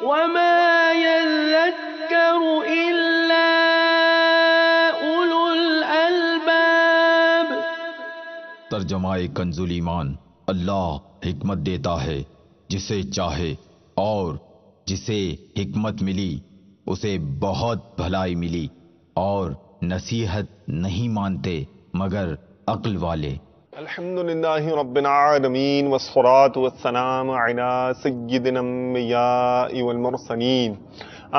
وما يذكر إلا أولو الألباب۔ ترجمہ کنز ایمان۔ اللہ حکمت دیتا ہے جسے چاہے، اور جسے حکمت ملی اسے بہت بھلائی ملی، اور نصیحت نہیں مانتے مگر عقل والے۔ الحمدللہ رب العالمین والصلاة والسلام علی سیدنا الانبیاء والمرسلین،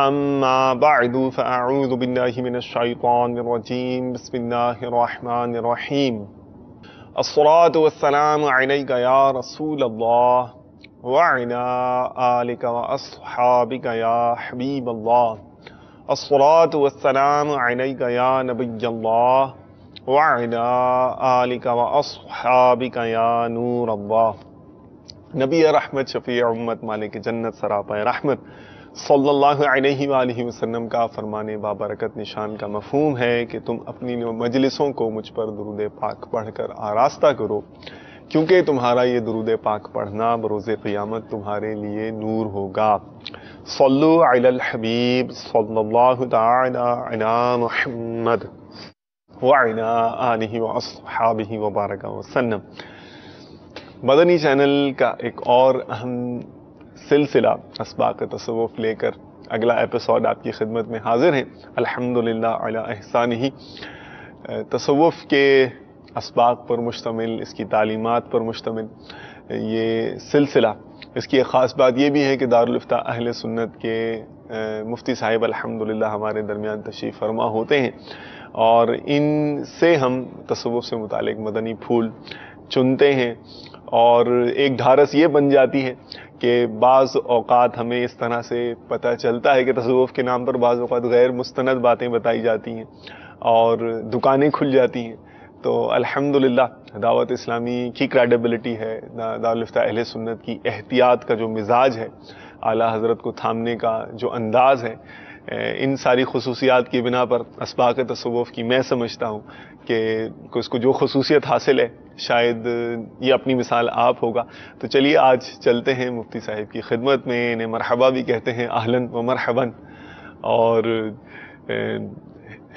اما بعد فاعوذ باللہ من الشیطان الرجیم، بسم اللہ الرحمن الرحیم۔ الصلاة والسلام علیک یا رسول اللہ وعلی آلک واصحابک یا حبیب اللہ۔ الصلاة والسلام علیک یا نبی اللہ وعلی آلک واصحابک یا نور اللہ۔ نبی رحمت، شفیع امت، مالک جنت، سراپا رحمت صلی اللہ علیہ وآلہ وسلم کا فرمان بابرکت نشان کا مفہوم ہے کہ تم اپنی مجلسوں کو مجھ پر درود پاک پڑھ کر آراستہ کرو، کیونکہ تمہارا یہ درود پاک پڑھنا بروز قیامت تمہارے لیے نور ہوگا۔ صلو علی الحبیب صلی اللہ تعالی علی محمد وعلی آلہ واصحابہ وبارک وسلم۔ مدنی چینل کا ایک اور اہم سلسلہ اسباق تصوف لے کر اگلا ایپیسوڈ آپ کی خدمت میں حاضر ہیں۔ الحمدللہ علی احسانہ، تصوف کے اسباق پر مشتمل، اس کی تعلیمات پر مشتمل یہ سلسلہ۔ اس کی ایک خاص بات یہ بھی ہے کہ دارالفتہ اہل سنت کے مفتی صاحب الحمدللہ ہمارے درمیان تشریف فرما ہوتے ہیں، اور ان سے ہم تصوف سے متعلق مدنی پھول چنتے ہیں، اور ایک ڈھارس یہ بن جاتی ہے کہ بعض اوقات ہمیں اس طرح سے پتہ چلتا ہے کہ تصوف کے نام پر بعض اوقات غیر مستند باتیں بتائی جاتی ہیں اور دکانیں کھل جاتی ہیں۔ تو الحمدللہ دعوت اسلامی کی کریڈیبلٹی ہے، دارالفتہ اہل سنت کی احتیاط کا جو مزاج ہے، اعلیٰ حضرت کو تھامنے کا جو انداز ہے، ان ساری خصوصیات کی بنا پر اسباق تصوف کی میں سمجھتا ہوں کہ اس کو جو خصوصیت حاصل ہے شاید یہ اپنی مثال آپ ہوگا۔ تو چلیے آج چلتے ہیں مفتی صاحب کی خدمت میں، انہیں مرحبا بھی کہتے ہیں، اہلاً و مرحباً، اور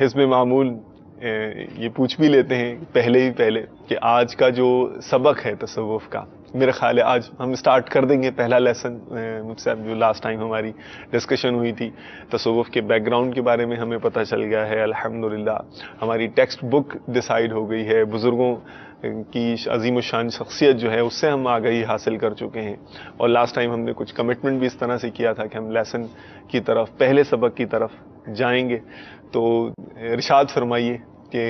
حسب معمول یہ پوچھ بھی لیتے ہیں پہلے کہ آج کا جو سبق ہے تصوف کا، میرے خیال ہے آج ہم اسٹارٹ کر دیں گے پہلا لیسن۔ مجھ سے جو لاسٹ ٹائم ہماری ڈسکشن ہوئی تھی تصوف کے بیک گراؤنڈ کے بارے میں ہمیں پتہ چل گیا ہے، الحمدللہ ہماری ٹیکسٹ بک ڈیسائیڈ ہو گئی ہے، بزرگوں کی عظیم الشان شخصیت جو ہے اس سے ہم آگاہی حاصل کر چکے ہیں، اور لاسٹ ٹائم ہم نے کچھ کمٹمنٹ بھی اس طرح سے کیا تھا کہ ہم لیسن کی طرف، پہلے سبق کی طرف جائیں گے۔ تو ارشاد فرمائیے کہ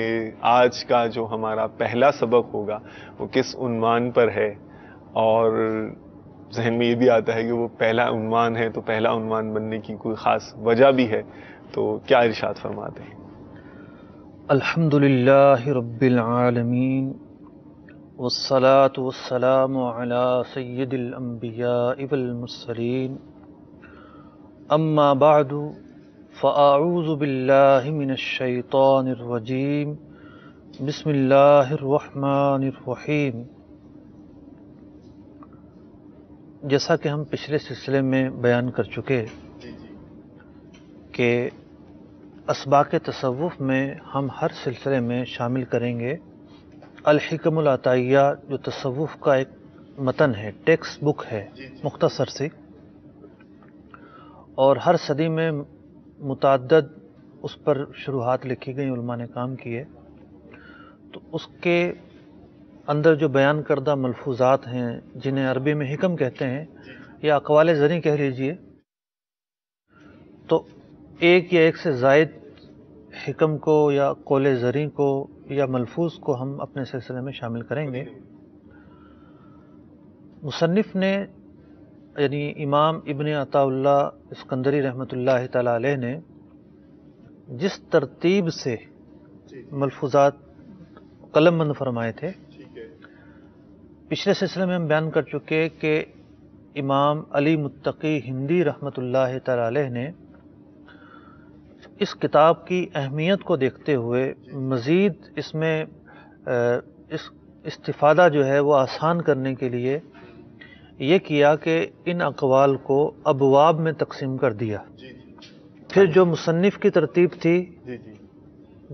آج کا جو ہمارا پہلا سبق ہوگا وہ کس عنوان پر ہے، اور ذہن میں یہ بھی آتا ہے کہ وہ پہلا عنوان ہے تو پہلا عنوان بننے کی کوئی خاص وجہ بھی ہے، تو کیا ارشاد فرماتے ہیں؟ الحمدللہ رب العالمین والصلاة والسلام علی سید الانبیاء والمرسلین، اما بعد فاعوذ باللہ من الشیطان الرجیم، بسم اللہ الرحمن الرحیم۔ جیسا کہ ہم پچھلے سلسلے میں بیان کر چکے کہ اسباق تصوف میں ہم ہر سلسلے میں شامل کریں گے الحکم العطائیہ، جو تصوف کا ایک متن ہے، ٹیکسٹ بک ہے مختصر سی، اور ہر صدی میں متعدد اس پر شروحات لکھی گئی، علماء نے کام کیے، تو اس کے اندر جو بیان کردہ ملفوظات ہیں جنہیں عربی میں حکم کہتے ہیں یا اقوال زریں کہہ لیجئے، تو ایک یا ایک سے زائد حکم کو یا قول زریں کو یا ملفوظ کو ہم اپنے سلسلے میں شامل کریں گے۔ مصنف نے یعنی امام ابن عطا اللہ اسکندری رحمۃ اللہ تعالی علیہ نے جس ترتیب سے ملفوظات قلم بند فرمائے تھے، پچھلے سلسلے میں ہم بیان کر چکے کہ امام علی متقی ہندی رحمۃ اللہ تعالی علیہ نے اس کتاب کی اہمیت کو دیکھتے ہوئے مزید اس میں استفادہ جو ہے وہ آسان کرنے کے لیے یہ کیا کہ ان اقوال کو ابواب میں تقسیم کر دیا. پھر جو مصنف کی ترتیب تھی،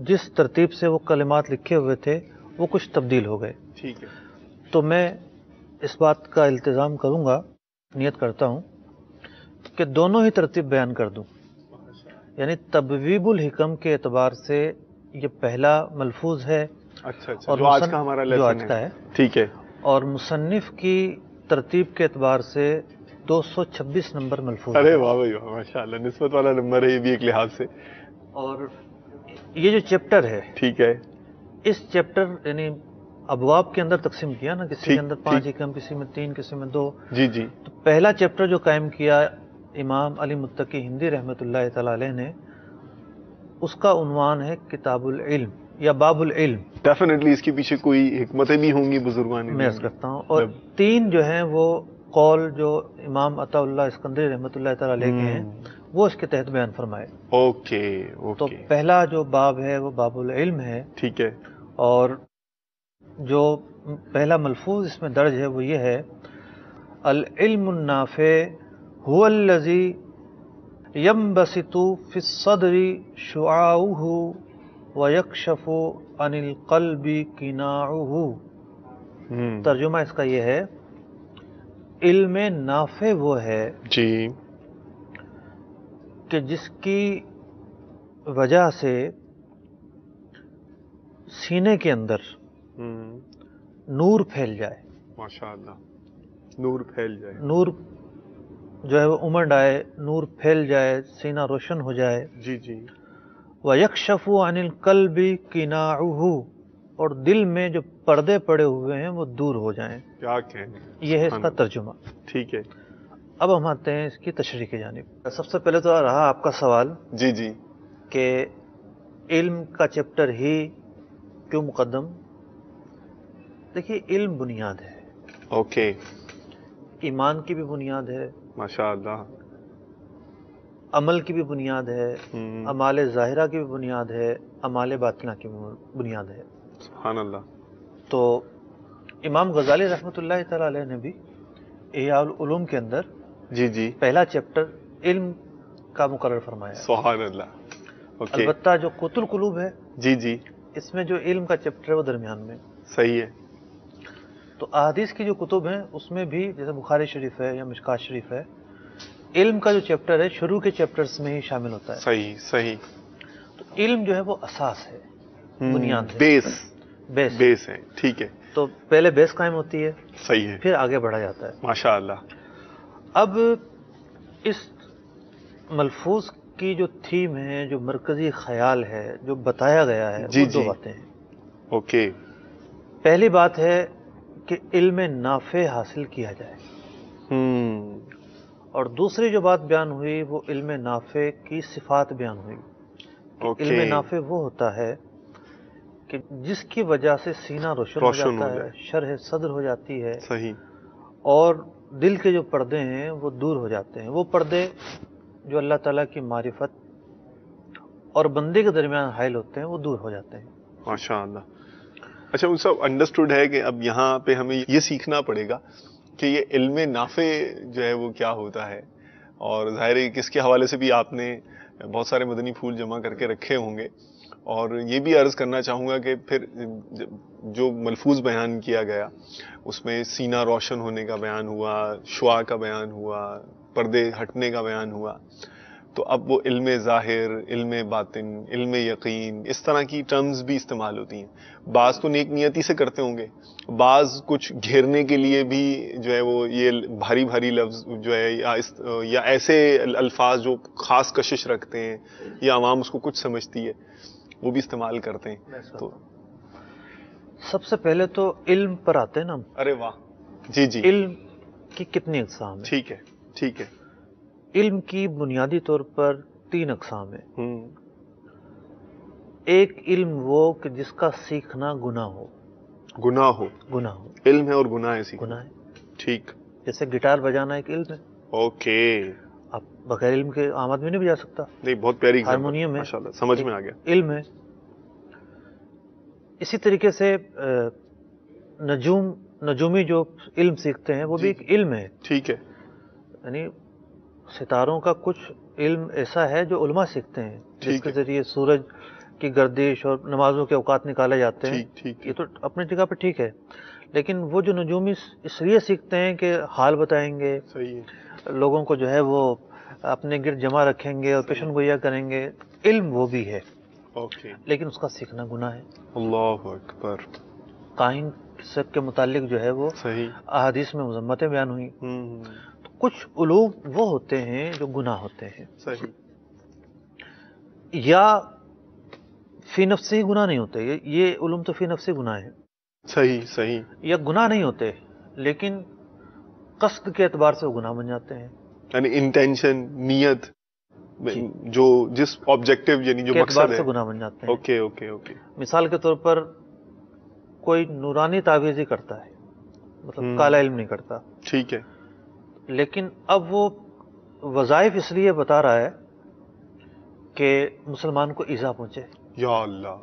جس ترتیب سے وہ کلمات لکھے ہوئے تھے، وہ کچھ تبدیل ہو گئے. ٹھیک ہے. تو میں اس بات کا التزام کروں گا، نیت کرتا ہوں کہ دونوں ہی ترتیب بیان کر دوں. یعنی تبویب الحکم کے اعتبار سے یہ پہلا ملفوظ ہے، اچھا اور جو آج کا ہمارا جو آج لیسن کا ہے. ٹھیک ہے. اور مصنف کی ترتیب کے اعتبار سے 226 نمبر ملفوظ ارے ہے. واہ بھائی واہ، ماشاء اللہ، نسبت والا نمبر ہے یہ بھی ایک لحاظ سے. اور یہ جو چیپٹر ہے، ٹھیک ہے. اس چیپٹر یعنی ابواب کے اندر تقسیم کیا نا، کسی ٹھیک، کے اندر 5 حکم، کسی میں 3، کسی میں 2. جی جی. تو پہلا چیپٹر جو قائم کیا امام علی متقی ہندی رحمۃ اللہ تعالی علیہ نے، اس کا عنوان ہے کتاب العلم یا باب العلم. ڈیفینیٹلی اس کے پیچھے کوئی حکمتیں بھی ہوں گی بزرگان میں عرض کرتا ہوں. اور 3 جو ہیں وہ قول جو امام عطا اللہ اسکندری رحمۃ اللہ تعالی علیہ کے ہیں، وہ اس کے تحت بیان فرمائے. اوکے تو اوکے. پہلا جو باب ہے وہ باب العلم ہے. ٹھیک ہے. اور جو پہلا ملفوظ اس میں درج ہے وہ یہ ہے: العلم النافع هو الذي ينبسط في الصدر شعاعه ويكشف عن القلب قناعه. ترجمہ اس کا یہ ہے: علم نافع وہ ہے جی کہ جس کی وجہ سے سینے کے اندر نور پھیل جائے. ماشاء اللہ، نور پھیل جائے. نور جو ہے وہ امنڈ آئے، نور پھیل جائے، سینہ روشن ہو جائے. جی جی. وَيَكْشَفُ عَنِ الْقَلْبِ قِنَاعُهُ، اور دل میں جو پردے پڑے ہوئے ہیں وہ دور ہو جائیں. کیا کہنے. یہ ہے اس کا ترجمہ. ٹھیک ہے. اب ہم آتے ہیں اس کی تشریح کی جانب. سب سے پہلے تو رہا آپ کا سوال جی جی. کہ علم کا چیپٹر ہی کیوں مقدم. دیکھیے، علم بنیاد ہے. اوکے. ایمان کی بھی بنیاد ہے، ماشاء اللہ. عمل کی بھی بنیاد ہے، اعمال ظاہرہ کی بھی بنیاد ہے، اعمال باطنہ کی بھی بنیاد ہے. سبحان اللہ. تو امام غزالی رحمۃ اللہ تعالی علیہ نے بھی احیاء العلوم کے اندر جی جی. پہلا چیپٹر علم کا مقرر فرمایا. سبحان اللہ. اوکے. البتہ جو قوت القلوب ہے، جی جی. اس میں جو علم کا چیپٹر ہے وہ درمیان میں. صحیح ہے. تو احادیث کی جو کتب ہیں اس میں بھی، جیسے بخاری شریف ہے یا مشکات شریف ہے، علم کا جو چیپٹر ہے شروع کے چیپٹرز میں ہی شامل ہوتا ہے. صحیح صحیح. تو علم جو ہے وہ اساس ہے، بنیاد ہے، بیس ہے. ٹھیک ہے. تو پہلے بیس قائم ہوتی ہے، صحیح ہے. پھر آگے بڑھا جاتا ہے. ماشاء اللہ. اب اس ملفوظ کی جو تھیم ہے، جو مرکزی خیال ہے، جو بتایا گیا ہے، جی وہ 2 جی. باتیں ہیں. اوکے. پہلی بات ہے کہ علم نافع حاصل کیا جائے، اور دوسری جو بات بیان ہوئی وہ علم نافع کی صفات بیان ہوئی. علم نافع وہ ہوتا ہے کہ جس کی وجہ سے سینہ روشن ہو جاتا ہے، شرح صدر ہو جاتی ہے. صحیح. اور دل کے جو پردے ہیں وہ دور ہو جاتے ہیں. وہ پردے جو اللہ تعالیٰ کی معرفت اور بندے کے درمیان حائل ہوتے ہیں وہ دور ہو جاتے ہیں. ماشاء اللہ. اچھا، وہ سب انڈرسٹوڈ ہے کہ اب یہاں پہ ہمیں یہ سیکھنا پڑے گا کہ یہ علم نافع جو ہے وہ کیا ہوتا ہے، اور ظاہر ہے کہ اس کے حوالے سے بھی آپ نے بہت سارے مدنی پھول جمع کر کے رکھے ہوں گے. اور یہ بھی عرض کرنا چاہوں گا کہ پھر جو ملفوظ بیان کیا گیا اس میں سینہ روشن ہونے کا بیان ہوا، شعاع کا بیان ہوا، پردے ہٹنے کا بیان ہوا. تو اب وہ علم ظاہر، علم باطن، علم یقین، اس طرح کی ٹرمز بھی استعمال ہوتی ہیں. بعض تو نیک نیتی سے کرتے ہوں گے، بعض کچھ گھیرنے کے لیے بھی جو ہے وہ یہ بھاری بھاری لفظ جو ہے یا ایسے الفاظ جو خاص کشش رکھتے ہیں یا عوام اس کو کچھ سمجھتی ہے وہ بھی استعمال کرتے ہیں. تو سب سے پہلے تو علم پر آتے ہیں نا. ارے واہ. جی جی. علم کی کتنی اقسام ہیں؟ ٹھیک ہے ٹھیک ہے. علم کی بنیادی طور پر 3 اقسام ہیں. ایک علم وہ کہ جس کا سیکھنا گناہ ہو. گناہ ہو. گناہ ہو. علم ہے اور گناہ ہے. گناہ ہے. ٹھیک. جیسے گٹار بجانا ایک علم ہے. اوکے. آپ بغیر علم کے عام آدمی نہیں بجا سکتا. نہیں، بہت پیاری. ہارمونیم ہے، ماشاءاللہ سمجھ میں آ گیا. علم ہے. اسی طریقے سے نجوم نجومی جو علم سیکھتے ہیں وہ بھی ایک علم ہے. ٹھیک ہے. یعنی ستاروں کا کچھ علم ایسا ہے جو علماء سیکھتے ہیں، جس کے ذریعے سورج کی گردش اور نمازوں کے اوقات نکالے جاتے ہیں. یہ تو اپنی جگہ پہ ٹھیک ہے، لیکن وہ جو نجومی اس لیے سیکھتے ہیں کہ حال بتائیں گے، لوگوں کو جو ہے وہ اپنے گرد جمع رکھیں گے اور پیشن گوئیاں کریں گے، علم وہ بھی ہے، لیکن اس کا سیکھنا گناہ ہے. اللہ اکبر. کاہن سب کے متعلق جو ہے وہ احادیث میں مذمتیں بیان ہوئی. کچھ علوم وہ ہوتے ہیں جو گناہ ہوتے ہیں، یا فی نفسی گناہ نہیں ہوتے. یہ علوم تو فی نفسی گناہ ہے، صحیح. یا گناہ نہیں ہوتے لیکن قصد کے اعتبار سے وہ گناہ بن جاتے ہیں. یعنی انٹینشن، نیت، جو جس آبجیکٹو یعنی جو مقصد ہے، سے گناہ بن جاتے ہیں. اوکے. مثال کے طور پر کوئی نورانی تعویذی کرتا ہے، مطلب کالا علم نہیں کرتا. ٹھیک ہے. لیکن اب وہ وظائف اس لیے بتا رہا ہے کہ مسلمان کو ایذا پہنچے. یا اللہ.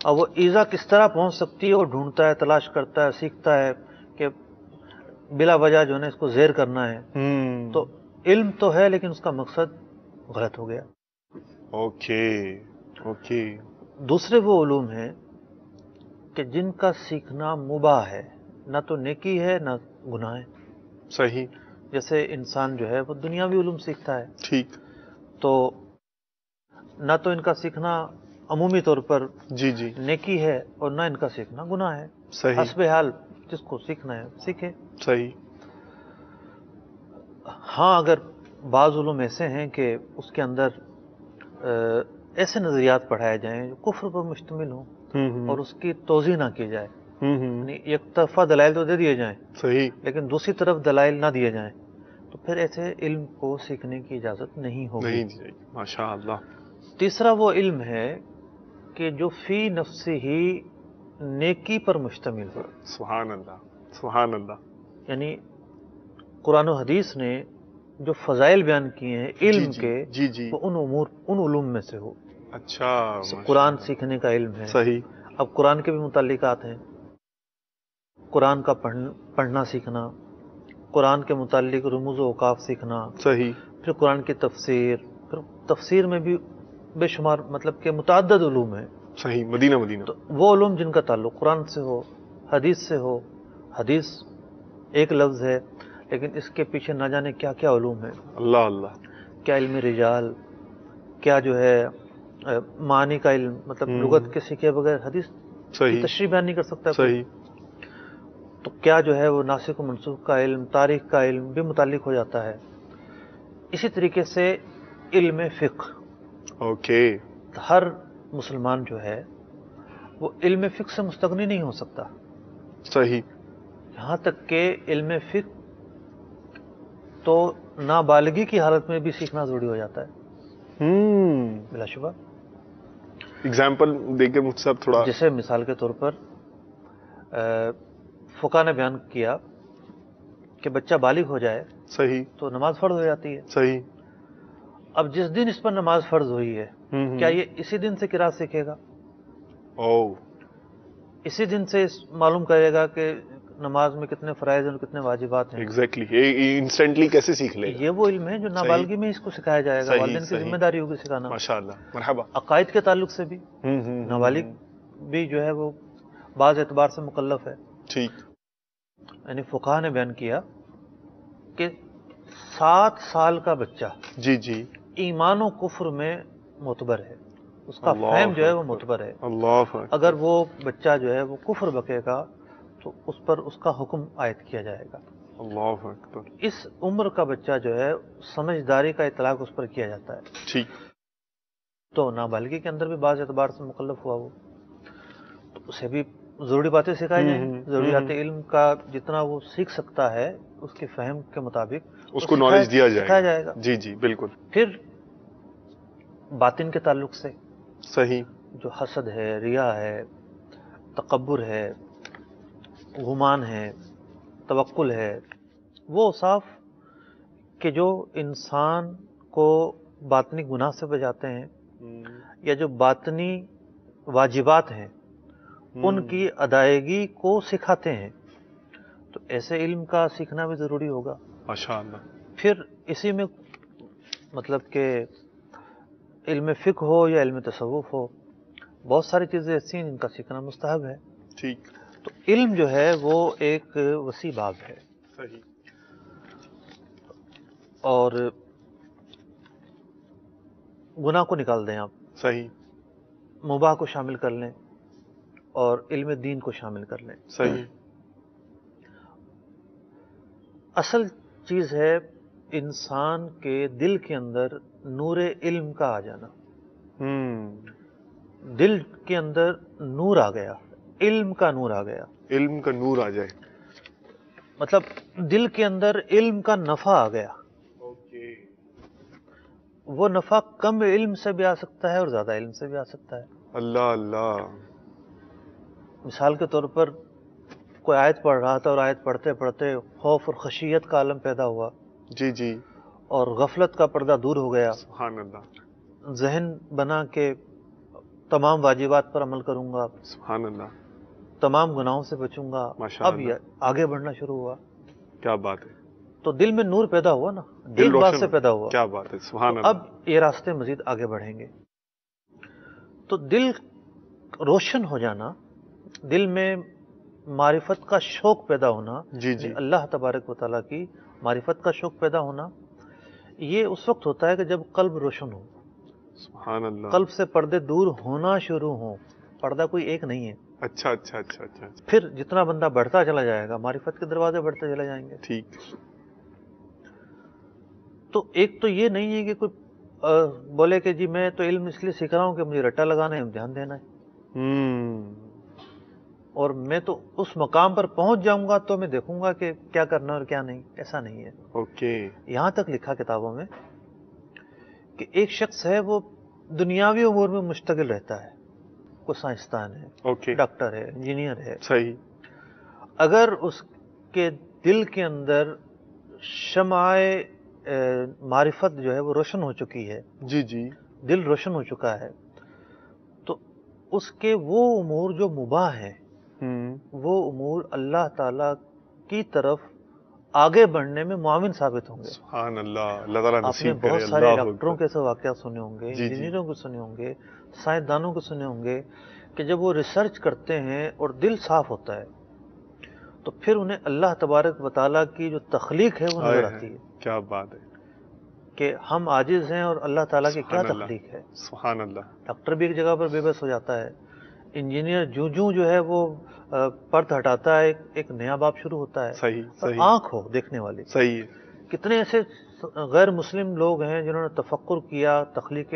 اب وہ ایذا کس طرح پہنچ سکتی ہے وہ ڈھونڈتا ہے، تلاش کرتا ہے، سیکھتا ہے کہ بلا وجہ جو ہے نا اس کو زیر کرنا ہے. تو علم تو ہے لیکن اس کا مقصد غلط ہو گیا. اوکے. دوسرے وہ علوم ہیں کہ جن کا سیکھنا مباح ہے، نہ تو نیکی ہے نہ گناہ ہے. صحیح. جیسے انسان جو ہے وہ دنیاوی علوم سیکھتا ہے، ٹھیک. تو نہ تو ان کا سیکھنا عمومی طور پر جی نیکی ہے اور نہ ان کا سیکھنا گناہ ہے. صحیح. حسب حال جس کو سیکھنا ہے سیکھے. صحیح. ہاں اگر بعض علوم ایسے ہیں کہ اس کے اندر ایسے نظریات پڑھائے جائیں جو کفر پر مشتمل ہوں اور اس کی توضیح نہ کی جائے، یعنی ایک طرفہ دلائل تو دے دیے جائیں صحیح، لیکن دوسری طرف دلائل نہ دیے جائیں، تو پھر ایسے علم کو سیکھنے کی اجازت نہیں ہوگی. ماشاء اللہ. تیسرا وہ علم ہے کہ جو فی نفسی ہی نیکی پر مشتمل ہو. سبحان اللہ، سبحان اللہ. یعنی قرآن و حدیث نے جو فضائل بیان کیے ہیں علم کے، وہ ان علوم میں سے ہو. اچھا. قرآن سیکھنے کا علم ہے. صحیح. اب قرآن کے بھی متعلقات ہیں، قرآن کا پڑھنا سیکھنا، قرآن کے متعلق رموز و اوقاف سیکھنا. صحیح. پھر قرآن کی تفسیر، پھر تفسیر میں بھی بے شمار مطلب کہ متعدد علوم ہیں. صحیح. مدینہ. تو وہ علوم جن کا تعلق قرآن سے ہو، حدیث سے ہو. حدیث ایک لفظ ہے لیکن اس کے پیچھے نہ جانے کیا کیا علوم ہیں. اللہ اللہ. کیا علم رجال، کیا جو ہے معنی کا علم، مطلب لغت کے سیکھے بغیر حدیث کی تشریح بیان نہیں کر سکتا. صحیح. تو کیا جو ہے وہ ناسخ و منسوخ کا علم، تاریخ کا علم بھی متعلق ہو جاتا ہے. اسی طریقے سے علم فقہ. اوکے. ہر مسلمان جو ہے وہ علم فقہ سے مستغنی نہیں ہو سکتا. صحیح. یہاں تک کہ علم فقہ تو نابالغی کی حالت میں بھی سیکھنا ضروری ہو جاتا ہے. بلا شبہ. اگزامپل دے کے مجھ سے تھوڑا. جیسے مثال کے طور پر فقہ نے بیان کیا کہ بچہ بالغ ہو جائے. صحیح. تو نماز فرض ہو جاتی ہے. صحیح. اب جس دن اس پر نماز فرض ہوئی ہے، کیا یہ اسی دن سے قرات سیکھے گا؟ اسی دن سے معلوم کرے گا کہ نماز میں کتنے فرائض ہیں اور کتنے واجبات ہیں؟ ایگزیکٹلی. انسٹنٹ کیسے سیکھ لے گا؟ یہ وہ علم ہے جو نابالغی میں اس کو سکھایا جائے گا. والدین کی ذمہ داری ہوگی سکھانا. ماشاءاللہ. مرحبا. عقائد کے تعلق سے بھی نابالغ بھی جو ہے وہ بعض اعتبار سے مکلف ہے. ٹھیک. یعنی فقہا نے بیان کیا کہ 7 سال کا بچہ جی ایمان و کفر میں معتبر ہے، اس کا فہم جو ہے وہ معتبر ہے. اللہ. اگر وہ بچہ جو ہے وہ کفر بکے گا تو اس پر اس کا حکم عائد کیا جائے گا. اللہ اکبر. اس عمر کا بچہ جو ہے سمجھداری کا اطلاق اس پر کیا جاتا ہے. ٹھیک. تو نابالغی کے اندر بھی بعض اعتبار سے مکلف ہوا وہ، تو اسے بھی ضروری باتیں سکھائی جائیں. ضروریات علم کا جتنا وہ سیکھ سکتا ہے اس کے فہم کے مطابق اس کو نالج دیا جائے گا. جی بالکل. پھر باطن کے تعلق سے صحیح، جو حسد ہے، ریا ہے، تکبر ہے، گمان ہے، توکل ہے، وہ اوصاف کہ جو انسان کو باطنی گناہ سے بچاتے ہیں یا جو باطنی واجبات ہیں ان کی ادائیگی کو سکھاتے ہیں. تو ایسے علم کا سیکھنا بھی ضروری ہوگا. ماشاءاللہ. پھر اسی میں مطلب کہ علم فقہ ہو یا علم تصوف ہو، بہت ساری چیزیں ایسی ہیں جن کا سیکھنا مستحب ہے. ٹھیک. تو علم جو ہے وہ ایک وسیع باب ہے. صحیح. اور گناہ کو نکال دیں آپ، صحیح. مباح کو شامل کر لیں اور علم دین کو شامل کر لیں. صحیح. اصل چیز ہے انسان کے دل کے اندر نور علم کا آ جانا. دل کے اندر نور آ گیا، علم کا نور آ گیا. علم کا نور آ جائے. مطلب دل کے اندر علم کا نفع آ گیا. اوکے. وہ نفع کم علم سے بھی آ سکتا ہے اور زیادہ علم سے بھی آ سکتا ہے. اللہ اللہ. مثال کے طور پر کوئی آیت پڑھ رہا تھا اور آیت پڑھتے پڑھتے خوف اور خشیت کا عالم پیدا ہوا. جی جی. اور غفلت کا پردہ دور ہو گیا. سبحان اللہ. ذہن بنا کہ تمام واجبات پر عمل کروں گا، سبحان اللہ. تمام گناہوں سے بچوں گا. اب یہ آگے بڑھنا شروع ہوا. کیا بات ہے. تو دل میں نور پیدا ہوا نا، ایک بات سے پیدا ہوا. کیا بات ہے. سبحان اللہ. اب یہ راستے مزید آگے بڑھیں گے. تو دل روشن ہو جانا، دل میں معرفت کا شوق پیدا ہونا، جی جی. اللہ تبارک و تعالیٰ کی معرفت کا شوق پیدا ہونا، یہ اس وقت ہوتا ہے کہ جب قلب روشن ہو. سبحان اللہ. قلب سے پردے دور ہونا شروع ہوں. پردہ کوئی ایک نہیں ہے. اچھا اچھا اچھا اچھا. پھر جتنا بندہ بڑھتا چلا جائے گا معرفت کے دروازے بڑھتے چلے جائیں گے. ٹھیک. تو ایک تو یہ نہیں ہے کہ کوئی بولے کہ جی میں تو علم اس لیے سیکھ رہا ہوں کہ مجھے رٹا لگانا ہے، امتحان دینا ہے، اور میں تو اس مقام پر پہنچ جاؤں گا تو میں دیکھوں گا کہ کیا کرنا اور کیا نہیں. ایسا نہیں ہے. اوکے. یہاں تک لکھا کتابوں میں کہ ایک شخص ہے وہ دنیاوی امور میں مشتغل رہتا ہے، کوئی سائنسدان ہے، اوکے. ڈاکٹر ہے، انجینئر ہے. صحیح. اگر اس کے دل کے اندر شمع معرفت جو ہے وہ روشن ہو چکی ہے، جی جی. دل روشن ہو چکا ہے، تو اس کے وہ امور جو مباح ہیں، وہ امور اللہ تعالیٰ کی طرف آگے بڑھنے میں معاون ثابت ہوں گے. سبحان اللہ. اللہ تعالیٰ آپ نے نصیب کرے. بہت سارے ڈاکٹروں کے ایسے واقعات سنے ہوں گے، جی جی. انجینئروں کو سنے ہوں گے، سائنسدانوں کو سنے ہوں گے کہ جب وہ ریسرچ کرتے ہیں اور دل صاف ہوتا ہے تو پھر انہیں اللہ تبارک و تعالیٰ کی جو تخلیق ہے وہ نظر آتی ہے. کیا بات ہے کہ ہم عاجز ہیں اور اللہ تعالیٰ کی کیا سبحان اللہ. تخلیق ہے. سبحان اللہ. ڈاکٹر بھی ایک جگہ پر بے بس ہو جاتا ہے. انجینئر جو ہے وہ پرت ہٹاتا ہے، ایک نیا باب شروع ہوتا ہے. صحیح اور صحیح. آنکھ ہو دیکھنے والی. صحیح ہے. کتنے ایسے غیر مسلم لوگ ہیں جنہوں نے تفکر کیا، تخلیق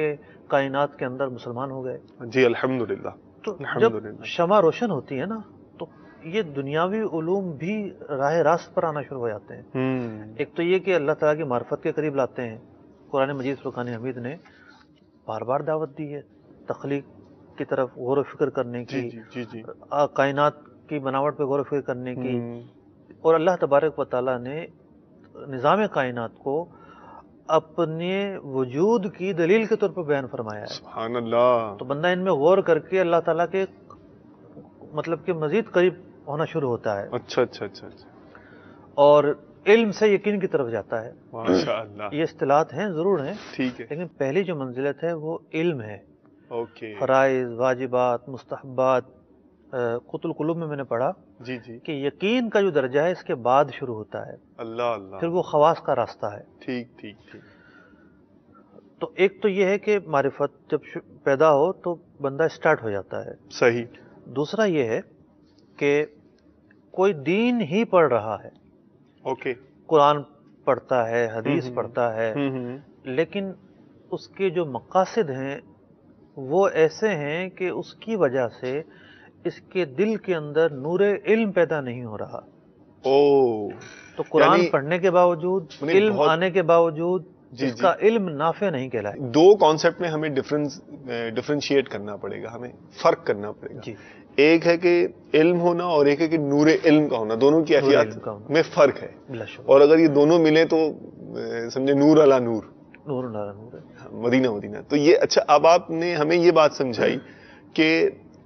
کائنات کے اندر مسلمان ہو گئے. جی الحمدللہ. تو جب شمع روشن ہوتی ہے نا تو یہ دنیاوی علوم بھی راہ راست پر آنا شروع ہو جاتے ہیں. ایک تو یہ کہ اللہ تعالیٰ کی معرفت کے قریب لاتے ہیں. قرآن مجید فرقان حمید نے بار بار دعوت دی ہے تخلیق کی طرف غور و فکر کرنے کی، جی جی. کائنات کی بناوٹ پہ غور و فکر کرنے کی. اور اللہ تبارک و تعالیٰ نے نظام کائنات کو اپنے وجود کی دلیل کے طور پر بیان فرمایا ہے. سبحان اللہ. تو بندہ ان میں غور کر کے اللہ تعالیٰ کے مطلب کہ مزید قریب ہونا شروع ہوتا ہے. اچھا اچھا اچھا اچھا. اور علم سے یقین کی طرف جاتا ہے. ماشاء اللہ. یہ اصطلاحات ہیں، ضرور ہیں، ٹھیک ہے. لیکن پہلی جو منزلت ہے وہ علم ہے. اوکے. فرائض، واجبات، مستحبات. قوت القلوب میں نے پڑھا جی جی. کہ یقین کا جو درجہ ہے اس کے بعد شروع ہوتا ہے. اللہ اللہ. پھر وہ خواص کا راستہ ہے. ٹھیک ٹھیک ٹھیک. تو ایک تو یہ ہے کہ معرفت جب پیدا ہو تو بندہ سٹارٹ ہو جاتا ہے. صحیح. دوسرا یہ ہے کہ کوئی دین ہی پڑھ رہا ہے. اوکے. قرآن پڑھتا ہے، حدیث پڑھتا ہے، لیکن اس کے جو مقاصد ہیں وہ ایسے ہیں کہ اس کی وجہ سے اس کے دل کے اندر نور علم پیدا نہیں ہو رہا. تو قرآن پڑھنے کے باوجود، علم آنے کے باوجود اس کا علم نافع نہیں کہلائے. دو کانسیپٹ میں ہمیں ڈفرینشیٹ کرنا پڑے گا، ہمیں فرق کرنا پڑے گا. جی. ایک ہے کہ علم ہونا اور ایک ہے کہ نور علم کا ہونا. دونوں کی کیفیت میں فرق ہے. اور اگر یہ دونوں ملیں تو سمجھے نور علی نور، نور علی نور، مدینہ مدینہ. تو یہ اچھا، اب آپ نے ہمیں یہ بات سمجھائی کہ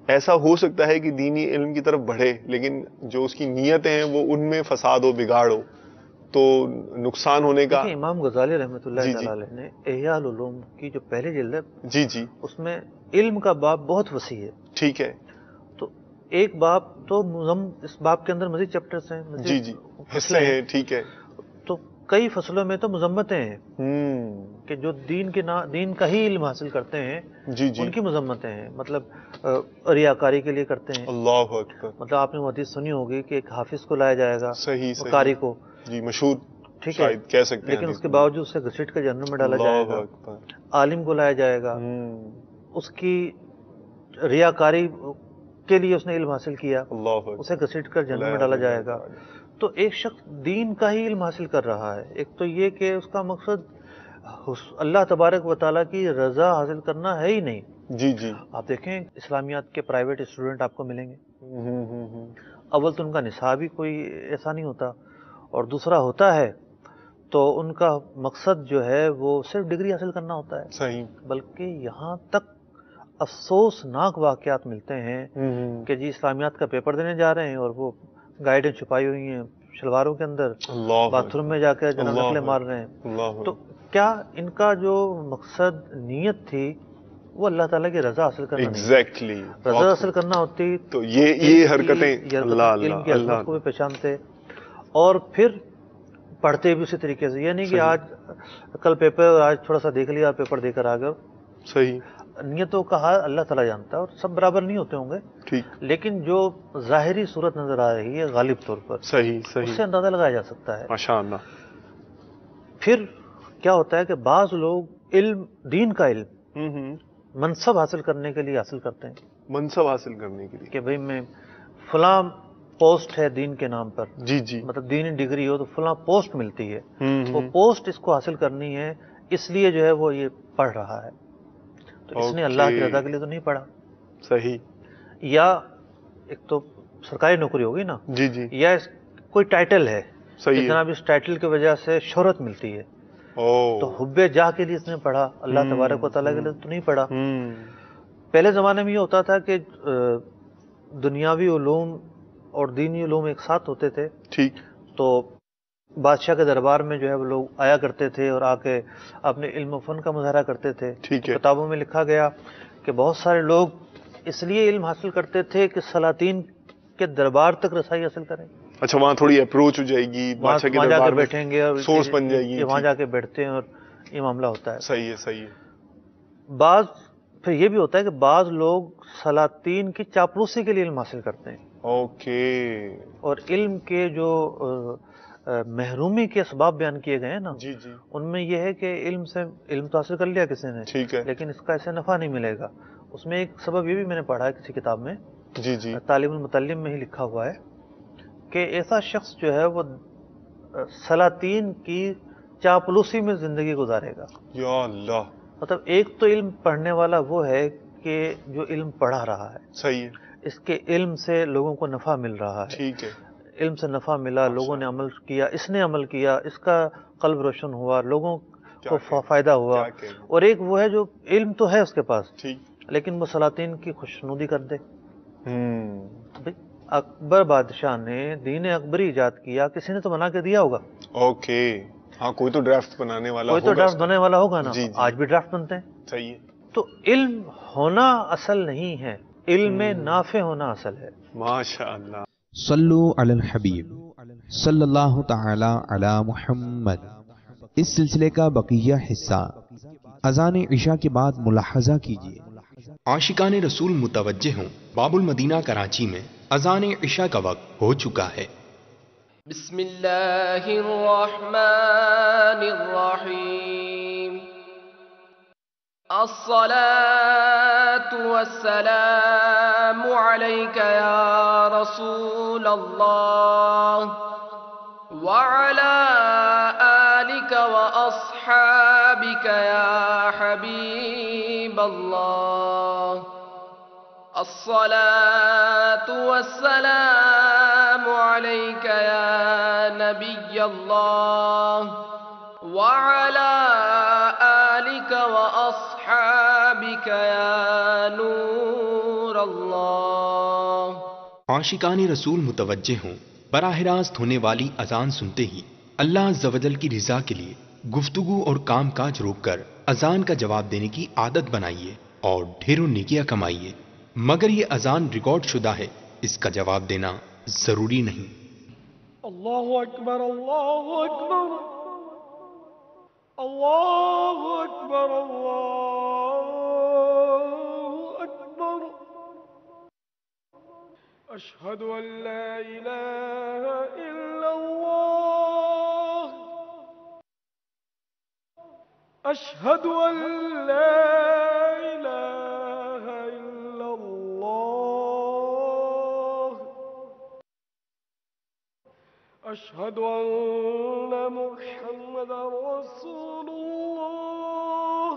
ایسا ہو سکتا ہے کہ دینی علم کی طرف بڑھے لیکن جو اس کی نیتیں ہیں وہ ان میں فساد و بگاڑ ہو تو نقصان ہونے کا. دیکھیں امام غزالی رحمۃ اللہ جی تعالی علیہ نے احیاء العلوم کی جو پہلی جلد ہے جی جی اس میں علم کا باب بہت وسیع ہے. ٹھیک ہے. تو ایک باب تو اس باب کے اندر مزید چیپٹرز ہیں، مزید جی جی حصے ہیں. ٹھیک ہے. تو کئی فصلوں میں تو مذمتیں ہیں کہ جو دین کا ہی علم حاصل کرتے ہیں جی جی ان کی مذمتیں ہیں، مطلب ریاکاری کے لیے کرتے ہیں. اللہ اکبر. مطلب آپ نے وہ حدیث سنی ہوگی کہ ایک حافظ کو لایا جائے گا، صحیح صحیح. قاری کو، جی مشہور ٹھیک ہے، شاید کہہ سکتے ہیں. لیکن اس کے باوجود اسے گھسیٹ کر جہنم میں ڈالا جائے گا. عالم کو لایا جائے گا، اس کی ریاکاری کے لیے اس نے علم حاصل کیا، اسے گھسیٹ کر جہنم میں ڈالا جائے گا. تو ایک شخص دین کا ہی علم حاصل کر رہا ہے، ایک تو یہ کہ اس کا مقصد اللہ تبارک و تعالیٰ کی رضا حاصل کرنا ہے ہی نہیں. جی جی. آپ دیکھیں اسلامیات کے پرائیویٹ اسٹوڈنٹ آپ کو ملیں گے، اول تو ان کا نصاب ہی کوئی ایسا نہیں ہوتا، اور دوسرا ہوتا ہے تو ان کا مقصد جو ہے وہ صرف ڈگری حاصل کرنا ہوتا ہے. صحیح. بلکہ یہاں تک افسوسناک واقعات ملتے ہیں کہ جی اسلامیات کا پیپر دینے جا رہے ہیں اور وہ گائیڈیں چھپائی ہوئی ہیں شلواروں کے اندر، باتھ روم میں جا کے جناب نقلیں مار رہے ہیں. تو کیا ان کا جو مقصد نیت تھی وہ اللہ تعالیٰ کی رضا حاصل کرنا ایگزیکٹلی رضا حاصل کرنا ہوتی تو یہ حرکتیں علم کی عظمت کو بھی پہچانتے اور پھر پڑھتے بھی اسی طریقے سے. یہ نہیں کہ آج کل پیپر اور آج تھوڑا سا دیکھ لیا پیپر دے کر آ گئے. صحیح. نیتوں کا حال اللہ تعالیٰ جانتا ہے اور سب برابر نہیں ہوتے ہوں گے، ٹھیک، لیکن جو ظاہری صورت نظر آ رہی ہے غالب طور پر صحیح صحیح اس سے اندازہ لگایا جا سکتا ہے. ماشاء اللہ. پھر کیا ہوتا ہے کہ بعض لوگ علم، دین کا علم منصب حاصل کرنے کے لیے حاصل کرتے ہیں. منصب حاصل کرنے کے لیے کہ بھئی میں فلاں پوسٹ ہے دین کے نام پر، جی جی مطلب دینی ڈگری ہو تو فلاں پوسٹ ملتی ہے، وہ پوسٹ اس کو حاصل کرنی ہے، اس لیے جو ہے وہ یہ پڑھ رہا ہے. تو اس نے اللہ کی رضا کے لیے تو نہیں پڑھا. صحیح. یا ایک تو سرکاری نوکری ہوگی نا، جی جی، یا کوئی ٹائٹل ہے صحیح ہے. جناب اس ٹائٹل کی وجہ سے شہرت ملتی ہے، تو حب جاہ کے لیے اس نے پڑھا، اللہ تبارک و تعالیٰ کے لیے تو نہیں پڑھا. پہلے زمانے میں یہ ہوتا تھا کہ دنیاوی علوم اور دینی علوم ایک ساتھ ہوتے تھے. ٹھیک. تو بادشاہ کے دربار میں جو ہے وہ لوگ آیا کرتے تھے اور آ کے اپنے علم و فن کا مظاہرہ کرتے تھے. ٹھیک ہے. کتابوں میں لکھا گیا کہ بہت سارے لوگ اس لیے علم حاصل کرتے تھے کہ سلاطین کے دربار تک رسائی حاصل کریں. اچھا، وہاں تھوڑی اپروچ ہو جائے گی، بادشاہ کے وہاں جا دربار کے میں بیٹھیں گے اور سورس بن جائے گی. وہاں جا کے بیٹھتے ہیں اور یہ معاملہ ہوتا ہے. صحیح ہے صحیح ہے. پھر یہ بھی ہوتا ہے کہ بعض لوگ سلاطین کی چاپلوسی کے لیے علم حاصل کرتے ہیں. اوکے. اور علم کے جو محرومی کے اسباب بیان کیے گئے ہیں نا، جی جی، ان میں یہ ہے کہ علم تو حاصل کر لیا کسی نے، ٹھیک ہے، لیکن اس کا ایسے نفع نہیں ملے گا. اس میں ایک سبب یہ بھی میں نے پڑھا ہے کسی کتاب میں، جی جی، تعلیم المتعلم میں ہی لکھا ہوا ہے کہ ایسا شخص جو ہے وہ سلاطین کی چاپلوسی میں زندگی گزارے گا. یا اللہ. مطلب ایک تو علم پڑھنے والا وہ ہے کہ جو علم پڑھا رہا ہے، صحیح ہے، اس کے علم سے لوگوں کو نفع مل رہا ہے، ٹھیک ہے، علم سے نفع ملا، لوگوں نے عمل کیا، اس نے عمل کیا، اس کا قلب روشن ہوا، لوگوں کو فائدہ ہوا. اور ایک وہ ہے جو علم تو ہے اس کے پاس، ٹھیک، لیکن وہ سلاطین کی خوشنودی کر دے. اکبر بادشاہ نے دین اکبری ایجاد کیا، کسی نے تو بنا کے دیا ہوگا. اوکے. ہاں، کوئی تو ڈرافٹ بنانے والا کوئی تو ڈرافٹ بنانے والا ہوگا نا. جی جی. آج بھی ڈرافٹ بنتے ہیں. صحیح ہے. تو علم ہونا اصل نہیں ہے، علم نافع ہونا اصل ہے. ماشاء اللہ. صلو علی الحبیب صلی اللہ تعالی علی محمد. اس سلسلے کا بقیہ حصہ اذان عشاء کے بعد ملاحظہ کیجیے. عاشقان رسول متوجہ ہوں، باب المدینہ کراچی میں اذان عشاء کا وقت ہو چکا ہے. بسم اللہ الرحمن الرحیم. الصلاة والسلام علیک یا رسول اللہ وعلى آلک واصحابک یا حبیب اللہ. الصلاة والسلام علیک یا نبی اللہ وعلى آلک واصحابک یا نور نور اللہ. عاشقان رسول متوجہ ہوں، براہ راست ہونے والی اذان سنتے ہی اللہ عز و جل کی رضا کے لیے گفتگو اور کام کاج روک کر اذان کا جواب دینے کی عادت بنائیے اور ڈھیروں نیکیاں کمائیے. مگر یہ اذان ریکارڈ شدہ ہے، اس کا جواب دینا ضروری نہیں. اللہ اکبر اللہ اکبر اللہ اکبر اللہ اکبر. اشہد ان لا الہ الا اللہ اشہد ان لا الہ الا اللہ اشہد ان محمد رسول اللہ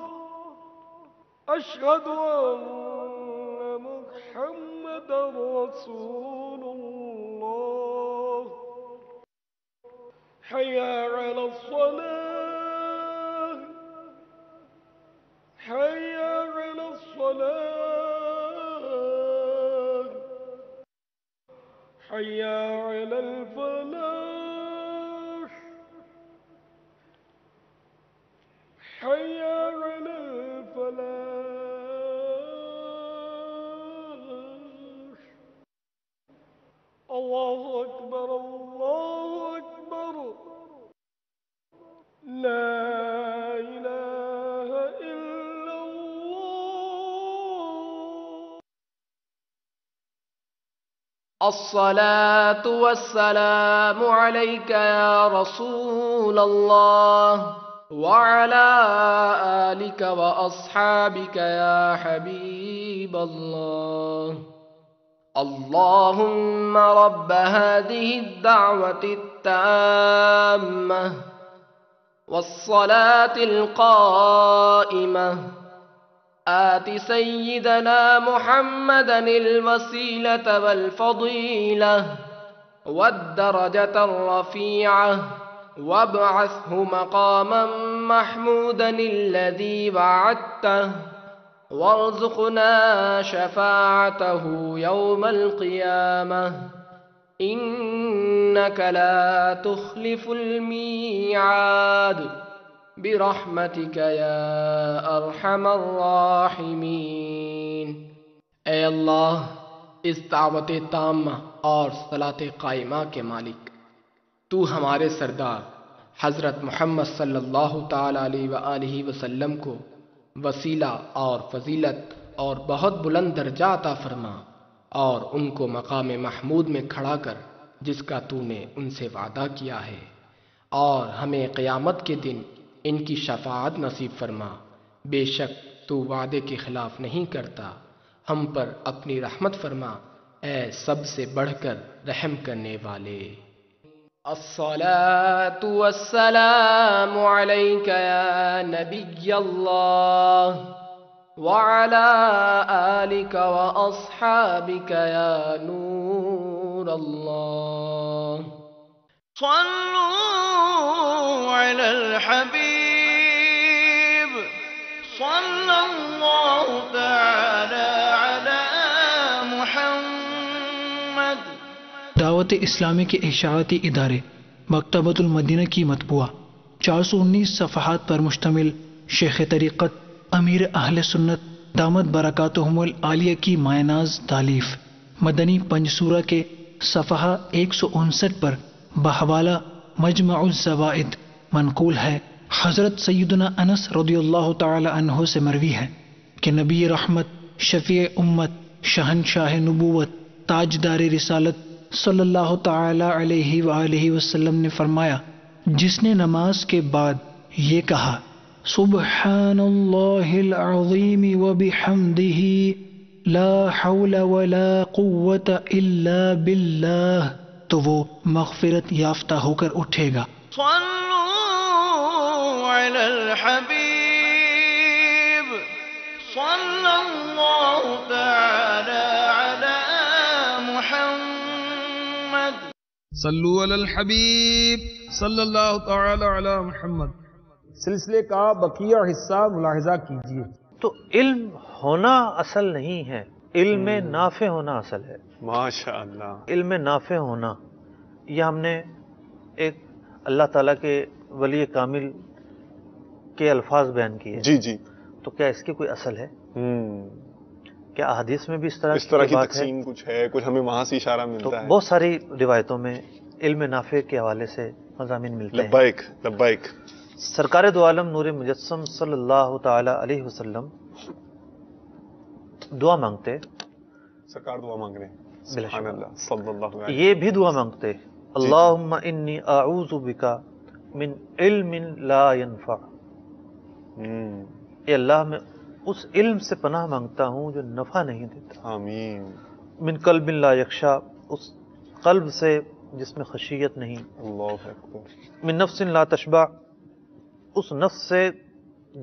اشہد ان محمد رسول اللہ. حی علی الصلاة حی علی الصلاة حی علی الفلاح حی علی الفلاح. اللہ اکبر اللہ اکبر لا الہ الا اللہ. الصلاة والسلام عليك يا رسول الله وعلى آلك وأصحابك يا حبيب الله. اللهم رب هذه الدعوة التامة والصلاة القائمة آت سيدنا محمدا الوسيلة والفضيلة والدرجة الرفيعة وابعثه مقاما محمودا الذي وعدته وارزقنا شفاعته يوم القيامة إنك لا تخلف الميعاد برحمتك يا ارحم الراحمین. اے اللہ، اس دعوت تامہ اور صلاۃ قائمہ کے مالک، تو ہمارے سردار حضرت محمد صلی اللہ تعالی علیہ وآلہ وسلم کو وسیلہ اور فضیلت اور بہت بلند درجہ عطا فرما، اور ان کو مقام محمود میں کھڑا کر جس کا تو نے ان سے وعدہ کیا ہے، اور ہمیں قیامت کے دن ان کی شفاعت نصیب فرما. بے شک تو وعدے کے خلاف نہیں کرتا. ہم پر اپنی رحمت فرما، اے سب سے بڑھ کر رحم کرنے والے. الصلاة والسلام عليك يا نبي الله وعلى آلك وأصحابك يا نور الله. صلوا على الحبيب صلى الله تعالى على محمد. دعوت اسلامی کے اشاعتی ادارے مکتبۃ المدینہ کی مطبوعہ 419 صفحات پر مشتمل شیخ طریقت امیر اہل سنت دامت برکاتہم العالیہ کی مائناز تالیف مدنی پنجسورہ کے صفحہ 159 پر بحوالہ مجمع الزوائد منقول ہے. حضرت سیدنا انس رضی اللہ تعالی عنہ سے مروی ہے کہ نبی رحمت، شفیع امت، شہنشاہ نبوت، تاجدار رسالت صلی اللہ تعالی علیہ وآلہ وسلم نے فرمایا، جس نے نماز کے بعد یہ کہا سبحان اللہ العظیم وبحمدہ لا حول ولا قوة الا باللہ، تو وہ مغفرت یافتہ ہو کر اٹھے گا. صلوا علی الحبیب صلی اللہ تعالی علی محمد. صلو علی الحبیب صلی اللہ تعالی علی محمد. سلسلے کا بقیہ حصہ ملاحظہ کیجیے. تو علم ہونا اصل نہیں ہے، علم نافع ہونا اصل ہے. ماشاء اللہ. علم نافع ہونا یہ ہم نے ایک اللہ تعالیٰ کے ولی کامل کے الفاظ بیان کیے. جی جی. تو کیا اس کی کوئی اصل ہے؟ کیا احادیث میں بھی اس طرح کی تقسیم کچھ ہے؟ کچھ ہمیں وہاں سے اشارہ ملتا ہے؟ بہت ساری روایتوں میں علم نافع کے حوالے سے مضامین ملتے ہیں. لبیک لبیک. سرکار دو عالم نور مجسم صلی اللہ تعالی علیہ وسلم دعا مانگتے. سرکار دعا مانگ رہے ہیں. سبحان اللہ. صلی اللہ علیہ وسلم. یہ بھی دعا مانگتے اللہم انی اعوذ بکا من علم لا ینفع. اے اللہ میں اس علم سے پناہ مانگتا ہوں جو نفع نہیں دیتا. آمین. من قلب لا یخشع، اس قلب سے جس میں خشیت نہیں. اللہ اکبر. من نفس لا تشبع، اس نفس سے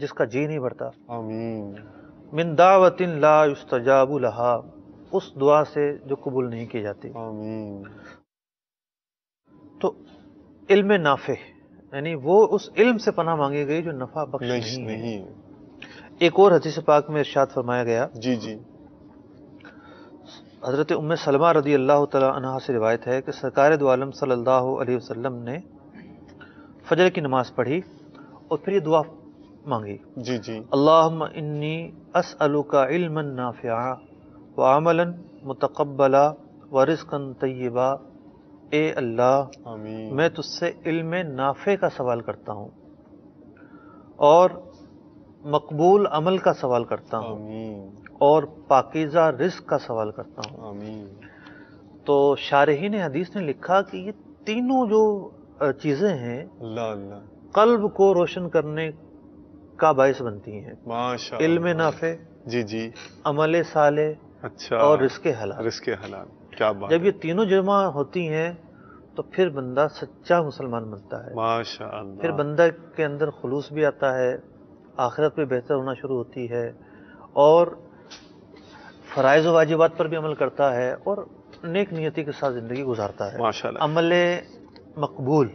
جس کا جی نہیں بھرتا. آمین. من دعوت لا یستجاب لها، اس دعا سے جو قبول نہیں کی جاتی. آمین. تو علم نافع یعنی وہ اس علم سے پناہ مانگی گئی جو نفع بخش نہیں ہے. ایک اور حدیث پاک میں ارشاد فرمایا گیا. جی جی. حضرت ام سلمہ رضی اللہ تعالی عنہا سے روایت ہے کہ سرکار دو عالم صلی اللہ علیہ وسلم نے فجر کی نماز پڑھی اور پھر یہ دعا مانگی. جی جی. اللہم انی اسألک علما نافعا وعملا متقبلا ورزقا طیبا. اے اللہ آمین. میں تجھ سے علم نافع کا سوال کرتا ہوں اور مقبول عمل کا سوال کرتا ہوں. آمین. اور پاکیزہ رزق کا سوال کرتا ہوں. آمین. تو شارحین حدیث نے لکھا کہ یہ تینوں جو چیزیں ہیں اللہ اللہ قلب کو روشن کرنے کا باعث بنتی ہیں. ماشاء علم اللہ. نافع، جی جی. عمل صالح اچھا. اور رزق حلال. رزق حلال. کیا بات. جب یہ تینوں جمع ہوتی ہیں تو پھر بندہ سچا مسلمان بنتا ہے. ماشاء اللہ. پھر بندہ کے اندر خلوص بھی آتا ہے، آخرت پہ بہتر ہونا شروع ہوتی ہے اور فرائض و واجبات پر بھی عمل کرتا ہے اور نیک نیتی کے ساتھ زندگی گزارتا ہے. ماشاء اللہ. عمل مقبول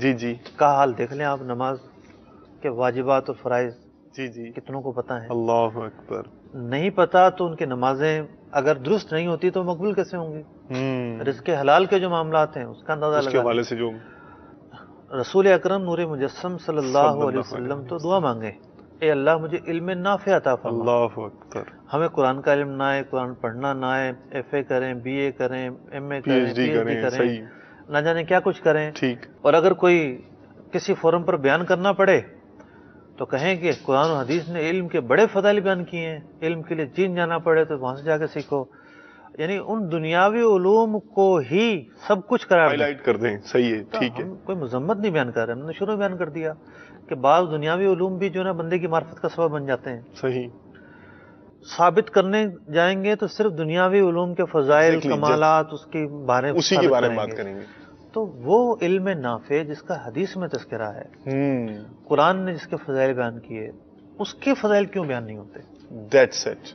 جی جی. کا حال دیکھ لیں آپ. نماز کے واجبات اور فرائض جی جی. کتنوں کو پتہ ہیں؟ اللہ اکبر. نہیں پتہ تو ان کی نمازیں اگر درست نہیں ہوتی تو مقبول کیسے ہوں گی؟ رزق حلال کے جو معاملات ہیں اس کا اندازہ اس کے لگا. حوالے سے جو رسول اکرم نور مجسم صلی اللہ علیہ وسلم تو دعا مانگے اے اللہ مجھے علم نافع عطا فرما. اللہ اکبر. ہمیں قرآن کا علم نہ آئے، قرآن پڑھنا نہ آئے، ایف اے کریں، بی اے کریں، ایم اے کریں، پی ایچ ڈی کریں، صحیح. نہ جانے کیا کچھ کریں. ٹھیک. اور اگر کوئی کسی فورم پر بیان کرنا پڑے تو کہیں کہ قرآن و حدیث نے علم کے بڑے فضائل بیان کیے ہیں، علم کے لیے چین جانا پڑے تو وہاں سے جا کے سیکھو. یعنی ان دنیاوی علوم کو ہی سب کچھ قرار ہائی لائٹ کر دیں. صحیح ہے. ٹھیک ہے. ہم کوئی مذمت نہیں بیان کر رہے، ہم نے شروع بیان کر دیا کہ بعض دنیاوی علوم بھی جو ہے نا بندے کی معرفت کا سبب بن جاتے ہیں. صحیح. ثابت کرنے جائیں گے تو صرف دنیاوی علوم کے فضائل کمالات اس کے بارے اسی کے بارے میں بات کریں گے. تو وہ علم نافع جس کا حدیث میں تذکرہ ہے، قرآن نے جس کے فضائل بیان کیے، اس کے فضائل کیوں بیان نہیں ہوتے؟ That's it.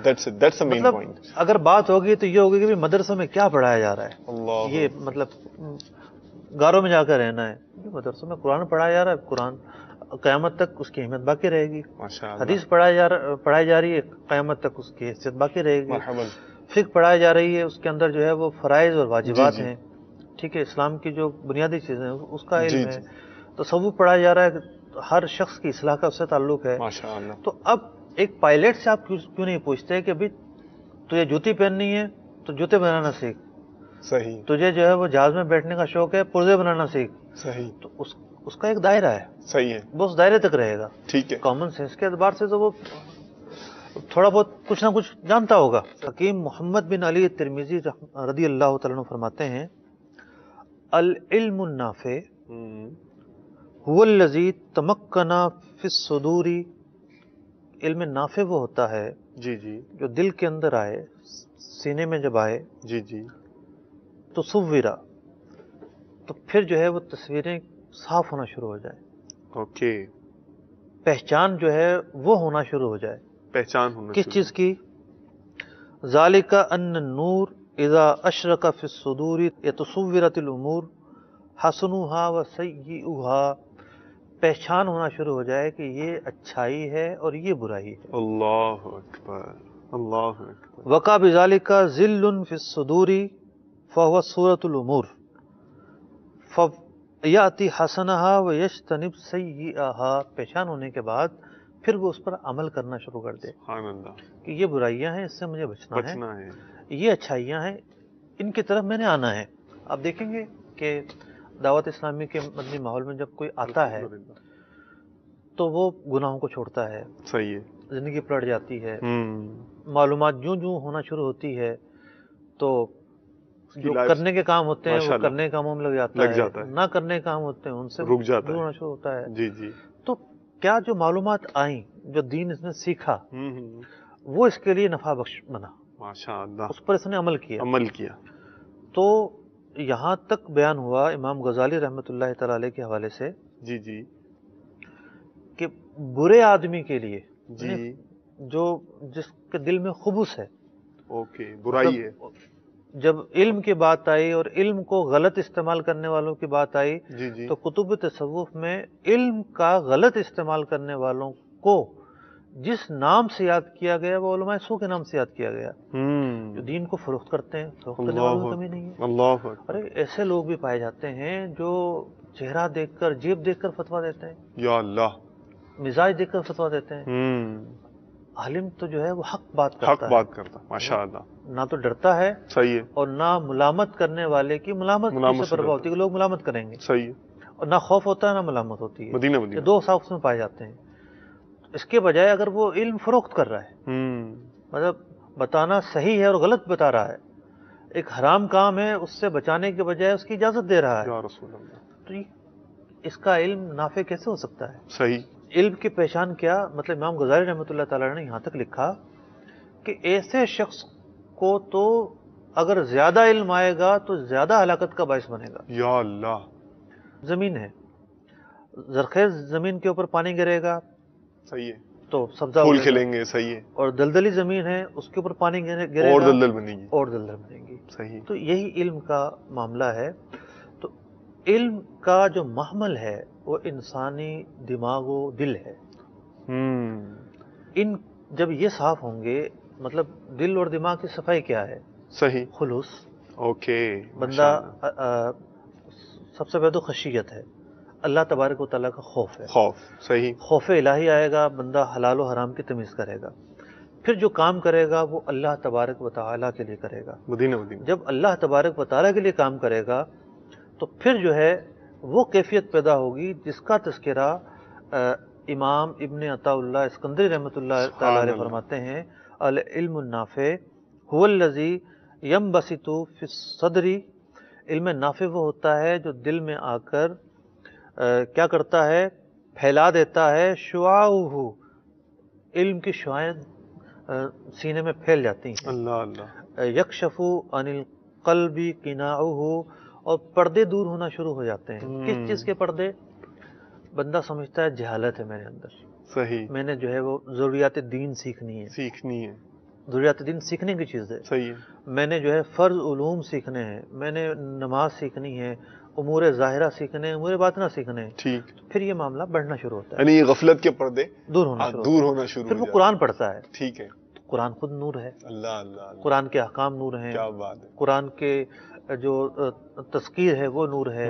That's the main مطلب point. اگر بات ہوگی تو یہ ہوگی کہ مدرسوں میں کیا پڑھایا جا رہا ہے. اللہ. یہ مطلب گاروں میں جا کر رہنا ہے. مدرسوں میں قرآن پڑھایا جا رہا ہے، قرآن قیامت تک اس کی اہمیت باقی رہے گی. حدیث پڑھائی جا رہی ہے، قیامت تک اس کی حیثیت باقی رہے گی. فقہ پڑھائی جا رہی ہے، اس کے اندر جو ہے وہ فرائض اور واجبات ہیں. ٹھیک ہے، اسلام کی جو بنیادی چیزیں ہیں اس کا علم ہے. تصوف پڑھایا جا رہا ہے، ہر شخص کی اصلاح کا اس سے تعلق ہے. تو اب ایک پائلٹ سے آپ کیوں نہیں پوچھتے کہ بھائی تجھے جوتی پہننی ہے تو جوتے بنانا سیکھ. صحیح. تجھے جو ہے وہ جہاز میں بیٹھنے کا شوق ہے، پرزے بنانا سیکھ. صحیح. تو اس کا ایک دائرہ ہے. صحیح ہے. وہ اس دائرے تک رہے گا. ٹھیک ہے. کامن سینس کے اعتبار سے تو وہ تھوڑا بہت کچھ نہ کچھ جانتا ہوگا. حکیم محمد بن علی ترمذی رضی اللہ تعالیٰ عنہ فرماتے ہیں العلم النافع هو الذی تمکن فی الصدور. علم نافع وہ ہوتا ہے جی جی جو دل کے اندر آئے، سینے میں جب آئے. جی جی. تصورا، تو پھر جو ہے وہ تصویریں صاف ہونا شروع ہو جائے. اوکے. پہچان جو ہے وہ ہونا شروع ہو جائے. پہچان ہونا کس چیز کی؟ ذالک ان النور اذا اشرق فی الصدور یتصورت الامور حسنها وسیئها. پہچان ہونا شروع ہو جائے کہ یہ اچھائی ہے اور یہ برائی ہے. اللہ اکبر. اللہ اکبر. وقع بذالک ذل فی الصدور فهو صورۃ الامور فیاتی حسنها ویجتنب سیئها. پیشان ہونے کے بعد پھر وہ اس پر عمل کرنا شروع کر دے سبحان اللہ. کہ یہ برائیاں ہیں، اس سے مجھے بچنا ہے، یہ اچھائیاں ہیں، ان کی طرف میں نے آنا ہے. آپ دیکھیں گے کہ دعوت اسلامی کے مدنی ماحول میں جب کوئی آتا ہے تو وہ گناہوں کو چھوڑتا ہے، صحیح ہے. زندگی پلٹ جاتی ہے، معلومات جوں جوں ہونا شروع ہوتی ہے تو جو کرنے کے کام ہوتے ہیں وہ کرنے کے کاموں میں لگ جاتا ہے، نہ کرنے کے کام ہوتے ہیں ان سے رک جاتا دور ہونا شروع ہوتا ہے. جی جی. تو کیا جو معلومات آئیں، جو دین اس نے سیکھا، وہ اس کے لیے نفع بخش بنا، ماشاء اللہ، اس پر اس نے عمل کیا. تو یہاں تک بیان ہوا امام غزالی رحمۃ اللہ تعالی علیہ کے حوالے سے جی جی کہ برے آدمی کے لیے جی جس کے دل میں خبث ہے، اوکے، برائی ہے، جب علم کی بات آئی اور علم کو غلط استعمال کرنے والوں کی بات آئی جی جی تو کتب تصوف میں علم کا غلط استعمال کرنے والوں کو جس نام سے یاد کیا گیا وہ علماء سو کے نام سے یاد کیا گیا، جو دین کو فروخت کرتے ہیں. فروخت کرنے والوں میں کمی نہیں ہے. اللہ. ارے ایسے لوگ بھی پائے جاتے ہیں جو چہرہ دیکھ کر، جیب دیکھ کر فتویٰ دیتے ہیں، یا اللہ، مزاج دیکھ کر فتویٰ دیتے ہیں. عالم تو جو ہے وہ حق بات کرتا ہے، ماشاء اللہ، نہ تو ڈرتا ہے، صحیح ہے، اور نہ ملامت کرنے والے کی ملامت سے پرواہ ہوتی ہے کہ لوگ ملامت کریں گے، صحیح ہے، اور نہ خوف ہوتا ہے نہ ملامت ہوتی ہے. مدینہ یہ دو صاف میں پائے جاتے ہیں. اس کے بجائے اگر وہ علم فروخت کر رہا ہے، مطلب بتانا صحیح ہے اور غلط بتا رہا ہے، ایک حرام کام ہے اس سے بچانے کے بجائے اس کی اجازت دے رہا ہے، یا رسول اللہ، تو اس کا علم نافع کیسے ہو سکتا ہے؟ صحیح. علم کی پہچان کیا؟ مطلب امام غزالی رحمۃ اللہ تعالیٰ نے یہاں تک لکھا کہ ایسے شخص کو تو اگر زیادہ علم آئے گا تو زیادہ ہلاکت کا باعث بنے گا. یا اللہ. زمین ہے، زرخیز زمین کے اوپر پانی گرے گا، صحیح ہے، تو سبزہ پھول کھلیں گے، صحیح ہے، اور دلدلی زمین ہے اس کے اوپر پانی گرے گا اور دلدل بنے گی، اور دلدل بنے گی. صحیح. تو یہی علم کا معاملہ ہے. تو علم کا جو محمل ہے وہ انسانی دماغ و دل ہے. ان جب یہ صاف ہوں گے، مطلب دل اور دماغ کی صفائی کیا ہے؟ صحیح، خلوص. اوکے. بندہ سب سے پہلے تو خشیت ہے، اللہ تبارک و تعالیٰ کا خوف ہے، خوف. صحیح. خوف الہی آئے گا، بندہ حلال و حرام کی تمیز کرے گا. پھر جو کام کرے گا وہ اللہ تبارک و تعالیٰ کے لیے کرے گا. مدینہ. جب اللہ تبارک و تعالیٰ کے لیے کام کرے گا تو پھر جو ہے وہ کیفیت پیدا ہوگی جس کا تذکرہ امام ابن عطا اللہ اسکندری رحمۃ اللہ تعالیٰ علیہ فرماتے ہیں، العلم النافع هو الذی ینبسط فی الصدر. علم نافع وہ ہوتا ہے جو دل میں آ کر کیا کرتا ہے؟ پھیلا دیتا ہے. شعاعہ، علم کی شعائیں سینے میں پھیل جاتی ہیں. اللہ اللہ. یکشف عن القلب قناعہ، اور پردے دور ہونا شروع ہو جاتے ہیں. کس چیز کے پردے؟ بندہ سمجھتا ہے جہالت ہے میرے اندر، صحیح، میں نے جو ہے وہ ضروریات دین سیکھنی ہے، ضروریات دین سیکھنے کی چیز ہے. صحیح ہے. میں نے جو ہے فرض علوم سیکھنے ہیں، میں نے نماز سیکھنی ہے، امور ظاہرہ سیکھنے ہیں، امور باطنہ سیکھنے ہیں. ٹھیک. پھر یہ معاملہ بڑھنا شروع ہوتا ہے، یعنی یہ غفلت کے پردے دور ہونا شروع. پھر وہ قرآن پڑھتا ہے. ٹھیک ہے. قرآن خود نور ہے. اللہ اللہ. قرآن کے احکام نور ہیں. کیا بات ہے. قرآن کے جو تذکیر ہے وہ نور ہے.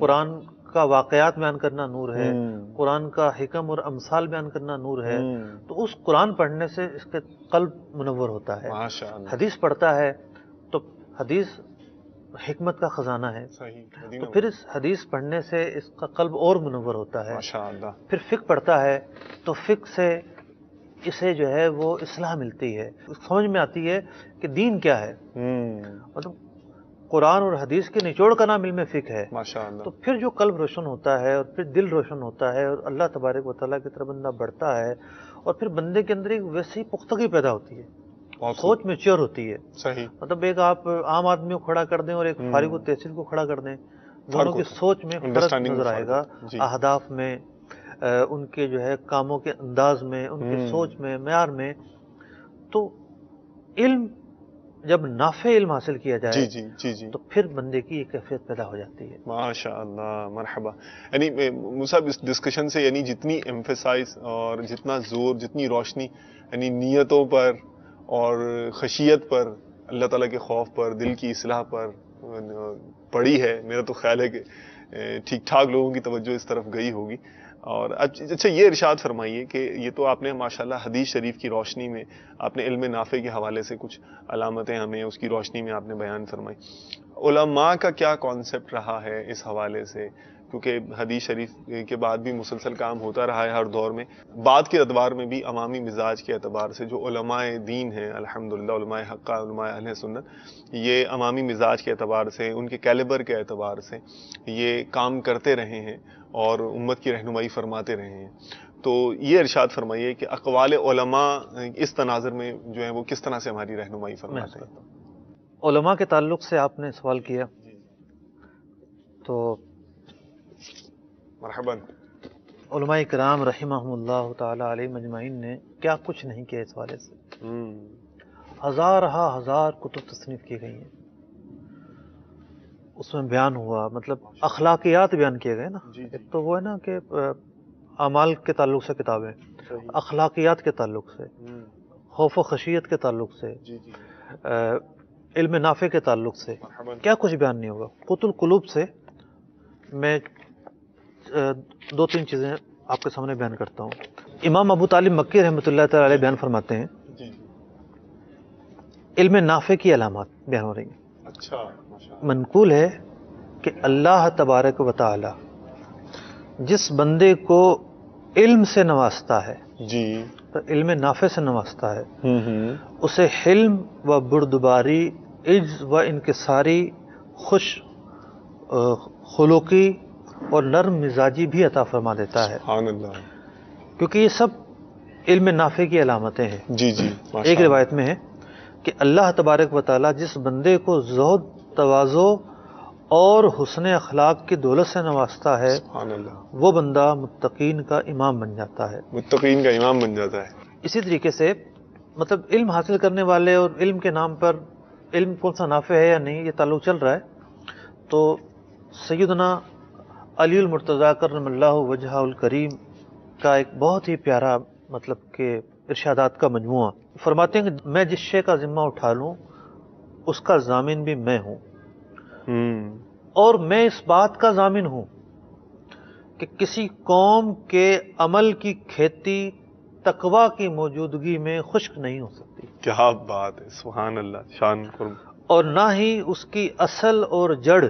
قرآن کا واقعات بیان کرنا نور ہے. قرآن کا حکم اور امثال بیان کرنا نور ہے. تو اس قرآن پڑھنے سے اس کے قلب منور ہوتا ہے. حدیث پڑھتا ہے تو حدیث حکمت کا خزانہ ہے. تو پھر اس حدیث پڑھنے سے اس کا قلب اور منور ہوتا ہے. پھر فقہ پڑھتا ہے تو فقہ سے اسے جو ہے وہ اصلاح ملتی ہے، سمجھ میں آتی ہے کہ دین کیا ہے. مطلب قرآن اور حدیث کے نچوڑ کا نام علم فقہ ہے. تو پھر جو قلب روشن ہوتا ہے اور پھر دل روشن ہوتا ہے اور اللہ تبارک و تعالیٰ کی طرف بندہ بڑھتا ہے، اور پھر بندے کے اندر ایک ویسی پختگی پیدا ہوتی ہے، سوچ میچور ہوتی ہے. صحیح. مطلب ایک آپ عام آدمی کو کھڑا کر دیں اور ایک فارغ التحصیل کو کھڑا کر دیں، دونوں کی سوچ میں فرق نظر آئے گا، اہداف میں، ان کے جو ہے کاموں کے انداز میں، ان کی سوچ میں، معیار میں. تو علم جب نافع علم حاصل کیا جائے تو پھر بندے کی ایک کیفیت پیدا ہو جاتی ہے. ماشاء اللہ، مرحبا. یعنی مصعب اس ڈسکشن سے یعنی جتنی ایمفیسائز اور جتنا زور، جتنی روشنی یعنی نیتوں پر اور خشیت پر، اللہ تعالیٰ کے خوف پر، دل کی اصلاح پر پڑی ہے. میرا تو خیال ہے کہ ٹھیک ٹھاک لوگوں کی توجہ اس طرف گئی ہوگی. اور اچھا یہ ارشاد فرمائیے کہ یہ تو آپ نے ماشاءاللہ حدیث شریف کی روشنی میں آپ نے علم نافع کے حوالے سے کچھ علامتیں ہمیں اس کی روشنی میں آپ نے بیان فرمائی. علماء کا کیا کانسیپٹ رہا ہے اس حوالے سے؟ کیونکہ حدیث شریف کے بعد بھی مسلسل کام ہوتا رہا ہے ہر دور میں. بعد کے ادوار میں بھی عوامی مزاج کے اعتبار سے جو علماء دین ہیں الحمدللہ، علماء حقہ، علماء اہل سنت، یہ عوامی مزاج کے اعتبار سے، ان کے کیلیبر کے اعتبار سے یہ کام کرتے رہے ہیں اور امت کی رہنمائی فرماتے رہے ہیں. تو یہ ارشاد فرمائیے کہ اقوال علماء اس تناظر میں جو ہیں وہ کس طرح سے ہماری رہنمائی فرماتے ہیں؟ علماء کے تعلق سے آپ نے سوال کیا تو مرحبا. علماء کرام رحمہم اللہ تعالی علیہ مجمعین نے کیا کچھ نہیں کیا اس حوالے سے. ہزار کتب تصنیف کی گئی ہیں، اس میں بیان ہوا، مطلب اخلاقیات بیان کیے گئے نا. ایک تو وہ ہے نا کہ اعمال کے تعلق سے کتابیں، اخلاقیات کے تعلق سے، خوف و خشیت کے تعلق سے، علم نافع کے تعلق سے کیا کچھ بیان نہیں ہوگا. قوت القلوب سے میں دو تین چیزیں آپ کے سامنے بیان کرتا ہوں. امام ابو طالب مکی رحمۃ اللہ تعالی علیہ بیان فرماتے ہیں علم نافع کی علامات بیان ہو رہی ہیں. اچھا، منقول ہے کہ اللہ تبارک و تعالی جس بندے کو علم سے نوازتا ہے، جی، تو علم نافع سے نوازتا ہے، اسے حلم و بردباری، عجز و انکساری، خوش خلوقی اور نرم مزاجی بھی عطا فرما دیتا ہے. سبحان اللہ. کیونکہ یہ سب علم نافع کی علامتیں ہیں. جی جی. ایک روایت میں ہے کہ اللہ تبارک و تعالی جس بندے کو زہد، تواضع اور حسن اخلاق کی دولت سے نوازتا ہے، سبحان اللہ، وہ بندہ متقین کا امام بن جاتا ہے. متقین کا امام بن جاتا ہے. اسی طریقے سے مطلب علم حاصل کرنے والے اور علم کے نام پر علم کون سا نافع ہے یا نہیں، یہ تعلق چل رہا ہے. تو سیدنا علی المرتضیٰ کرم اللہ وجہہ الکریم کا ایک بہت ہی پیارا مطلب کہ ارشادات کا مجموعہ فرماتے ہیں کہ میں جس شے کا ذمہ اٹھا لوں اس کا ضامن بھی میں ہوں، اور میں اس بات کا ضامن ہوں کہ کسی قوم کے عمل کی کھیتی تقویٰ کی موجودگی میں خشک نہیں ہو سکتی. کیا بات ہے، سبحان اللہ، شان قرب. اور نہ ہی اس کی اصل اور جڑ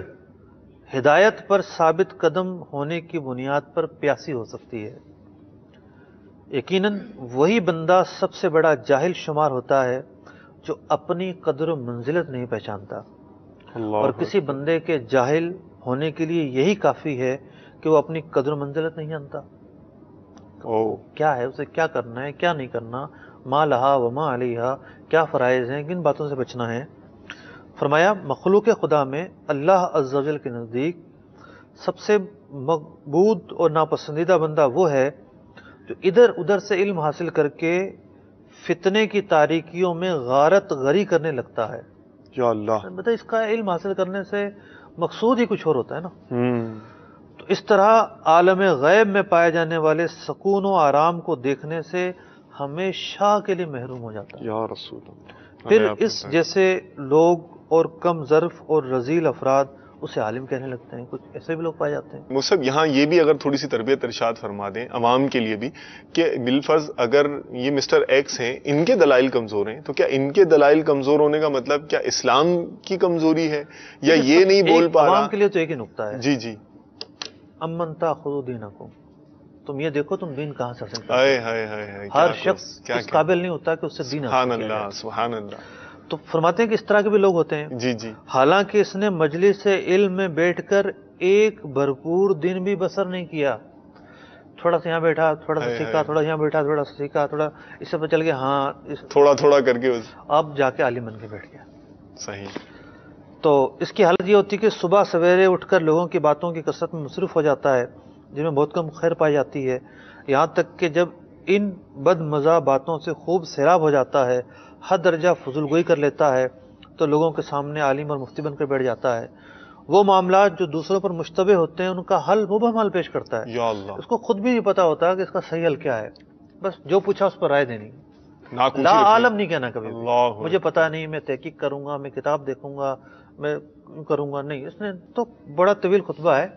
ہدایت پر ثابت قدم ہونے کی بنیاد پر پیاسی ہو سکتی ہے. یقیناً وہی بندہ سب سے بڑا جاہل شمار ہوتا ہے جو اپنی قدر و منزلت نہیں پہچانتا. اور کسی بندے کے جاہل ہونے کے لیے یہی کافی ہے کہ وہ اپنی قدر و منزلت نہیں جانتا. کیا ہے، اسے کیا کرنا ہے، کیا نہیں کرنا، ما لہا وما علیہا، کیا فرائض ہیں، کن باتوں سے بچنا ہے. فرمایا مخلوق خدا میں اللہ عز و جل کے نزدیک سب سے مقبول اور ناپسندیدہ بندہ وہ ہے جو ادھر ادھر سے علم حاصل کر کے فتنے کی تاریکیوں میں غارت غری کرنے لگتا ہے. یا اللہ، مطلب اس کا علم حاصل کرنے سے مقصود ہی کچھ اور ہوتا ہے نا. تو اس طرح عالم غیب میں پائے جانے والے سکون و آرام کو دیکھنے سے ہمیشہ کے لیے محروم ہو جاتا ہے. یا رسول اللہ. پھر اس جیسے لوگ اور کم ظرف اور رذیل افراد اسے عالم کہنے لگتے ہیں. کچھ ایسے بھی لوگ پائے جاتے ہیں. مصعب یہاں یہ بھی اگر تھوڑی سی تربیت ارشاد فرما دیں عوام کے لیے بھی کہ بالفرض اگر یہ مسٹر ایکس ہیں، ان کے دلائل کمزور ہیں، تو کیا ان کے دلائل کمزور ہونے کا مطلب کیا اسلام کی کمزوری ہے یا یہ نہیں بول پا رہا؟ عوام کے لیے تو ایک ہی نقطہ ہے. جی جی. امن تاخذوا دینکم، تم یہ دیکھو تم دین کہاں سے حاصل کرتے ہائے ہائے ہائے، ہر شخص اس قابل نہیں ہوتا کہ اس سے دین سبحان حاصل کیا اللہ، جائے. سبحان اللہ. تو فرماتے ہیں کہ اس طرح کے بھی لوگ ہوتے ہیں. جی جی. حالانکہ اس نے مجلس علم میں بیٹھ کر ایک بھرپور دن بھی بسر نہیں کیا. تھوڑا سا یہاں بیٹھا، تھوڑا سا سیکھا، تھوڑا یہاں بیٹھا، تھوڑا سا سیکھا، تھوڑا اس سے پتہ چل گیا ہاں تھوڑا تھوڑا کر کے اب جا کے عالم بن کے بیٹھ گیا. صحیح. تو اس کی حالت یہ ہوتی ہے کہ صبح سویرے اٹھ کر لوگوں کی باتوں کی کثرت میں مصروف ہو جاتا ہے جن میں بہت کم خیر پائی جاتی ہے. یہاں تک کہ جب ان بد مزہ باتوں سے خوب سیراب ہو جاتا ہے، حد درجہ فضول گوئی کر لیتا ہے، تو لوگوں کے سامنے عالم اور مفتی بن کر بیٹھ جاتا ہے. وہ معاملات جو دوسروں پر مشتبہ ہوتے ہیں ان کا حل مبہم حل پیش کرتا ہے. یا اللہ. اس کو خود بھی نہیں پتا ہوتا کہ اس کا صحیح حل کیا ہے، بس جو پوچھا اس پر رائے دینی. ناقوسی لا رکھنی. عالم نہیں کہنا کبھی بھی. اللہ مجھے پتا نہیں، میں تحقیق کروں گا، میں کتاب دیکھوں گا، میں کروں گا، نہیں. اس نے تو بڑا طویل خطبہ ہے،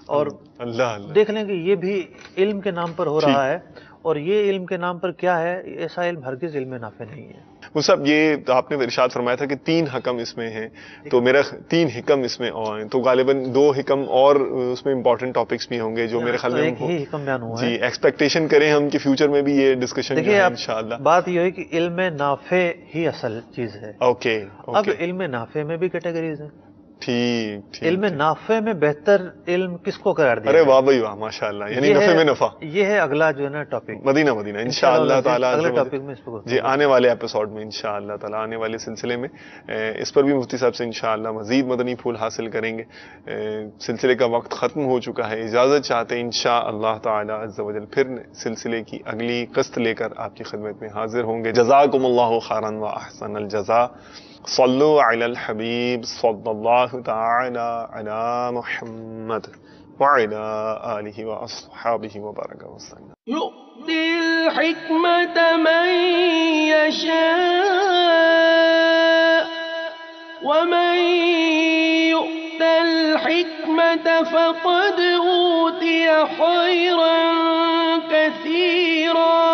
اور اللہ اللہ دیکھ لیں کہ یہ بھی علم کے نام پر ہو رہا ہے، اور یہ علم کے نام پر کیا ہے، ایسا علم ہرگز علم نافع نہیں ہے. وہ سب یہ آپ نے ارشاد فرمایا تھا کہ 3 حکم اس میں ہیں، تو میرا 3 حکم اس میں اور ہیں، تو غالباً 2 حکم اور اس میں امپورٹنٹ ٹاپکس بھی ہوں گے جو میرے خیال میں ایک ہی حکم بیان ہوا ہے. جی ایکسپیکٹیشن کریں ہم کہ فیوچر میں بھی یہ ڈسکشن جو دیکھیے ہے اب انشاءاللہ. بات یہ ہے کہ علم نافع ہی اصل چیز ہے. اوکے اب علم نافع میں بھی کیٹیگریز ہیں. ٹھیک علم نافع میں بہتر علم کس کو قرار دیا؟ ارے واہ بھائی واہ ماشاء اللہ، یعنی نفع میں نفع. یہ ہے اگلا جو ہے نا ٹاپک، مدینہ انشاءاللہ تعالی اگلے ٹاپک میں اس پہ جی آنے والے ایپیسوڈ میں انشاءاللہ تعالی آنے والے سلسلے میں اس پر بھی مفتی صاحب سے انشاءاللہ مزید مدنی پھول حاصل کریں گے. سلسلے کا وقت ختم ہو چکا ہے، اجازت چاہتے ہیں انشاءاللہ تعالی عز و جل پھر سلسلے کی اگلی قسط لے کر آپ کی خدمت میں حاضر ہوں گے. جزاکم اللہ خیرا و احسن الجزاء. صلو علی الحبیب صلی اللہ تعالی علی محمد وعلی آلہ واصحابہ وبارک وسلم. يؤتي الحكمة من يشاء ومن يؤت الحكمة فقد أوتي خيرا كثيرا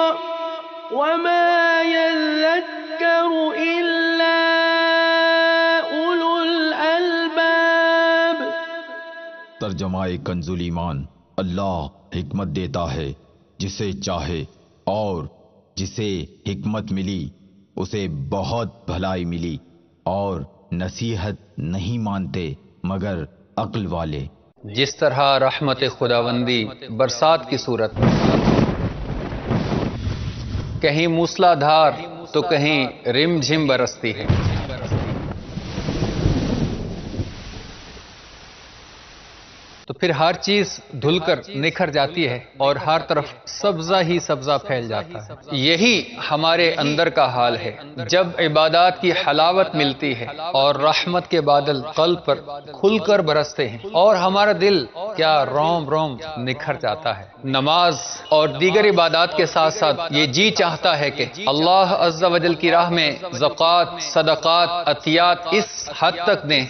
وما يذكر إلا أولو الألباب. ترجمہ کنز ایمان. اللہ حکمت دیتا ہے جسے چاہے، اور جسے حکمت ملی اسے بہت بھلائی ملی، اور نصیحت نہیں مانتے مگر عقل والے. جس طرح رحمت خداوندی برسات کی صورت، کہیں موسلا دھار تو کہیں رم جھم برستی ہے، تو پھر ہر چیز دھل کر نکھر جاتی ہے اور ہر طرف سبزہ ہی سبزہ پھیل جاتا ہے. یہی ہمارے اندر کا حال ہے جب عبادات کی حلاوت ملتی ہے اور رحمت کے بادل قلب پر کھل کر برستے ہیں اور ہمارا دل کیا روم روم نکھر جاتا ہے. نماز اور دیگر عبادات کے ساتھ ساتھ یہ جی چاہتا ہے کہ اللہ عز و جل کی راہ میں زکوٰۃ، صدقات، عطیات اس حد تک دیں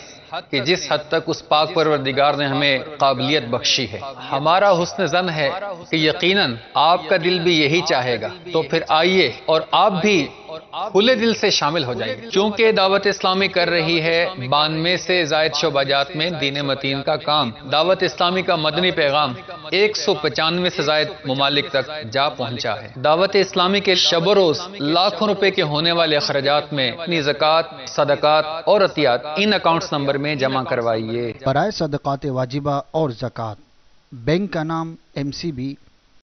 کہ جس حد تک اس پاک پروردگار نے ہمیں قابلیت بخشی ہے. ہمارا حسن ظن ہے کہ یقیناً آپ کا دل بھی یہی چاہے گا. تو پھر آئیے اور آپ بھی کھلے دل سے شامل ہو جائیں. چونکہ دعوت اسلامی کر رہی ہے 92 سے زائد شعبہ جات میں دین متین کا کام. دعوت اسلامی کا مدنی پیغام 195 سے زائد ممالک تک جا پہنچا ہے. دعوت اسلامی کے شب و روز لاکھوں روپے کے ہونے والے اخراجات میں اپنی زکوٰۃ، صدقات اور عطیات ان اکاؤنٹس نمبر میں جمع کروائیے. برائے صدقات واجبہ اور زکوٰۃ، بینک کا نام MCB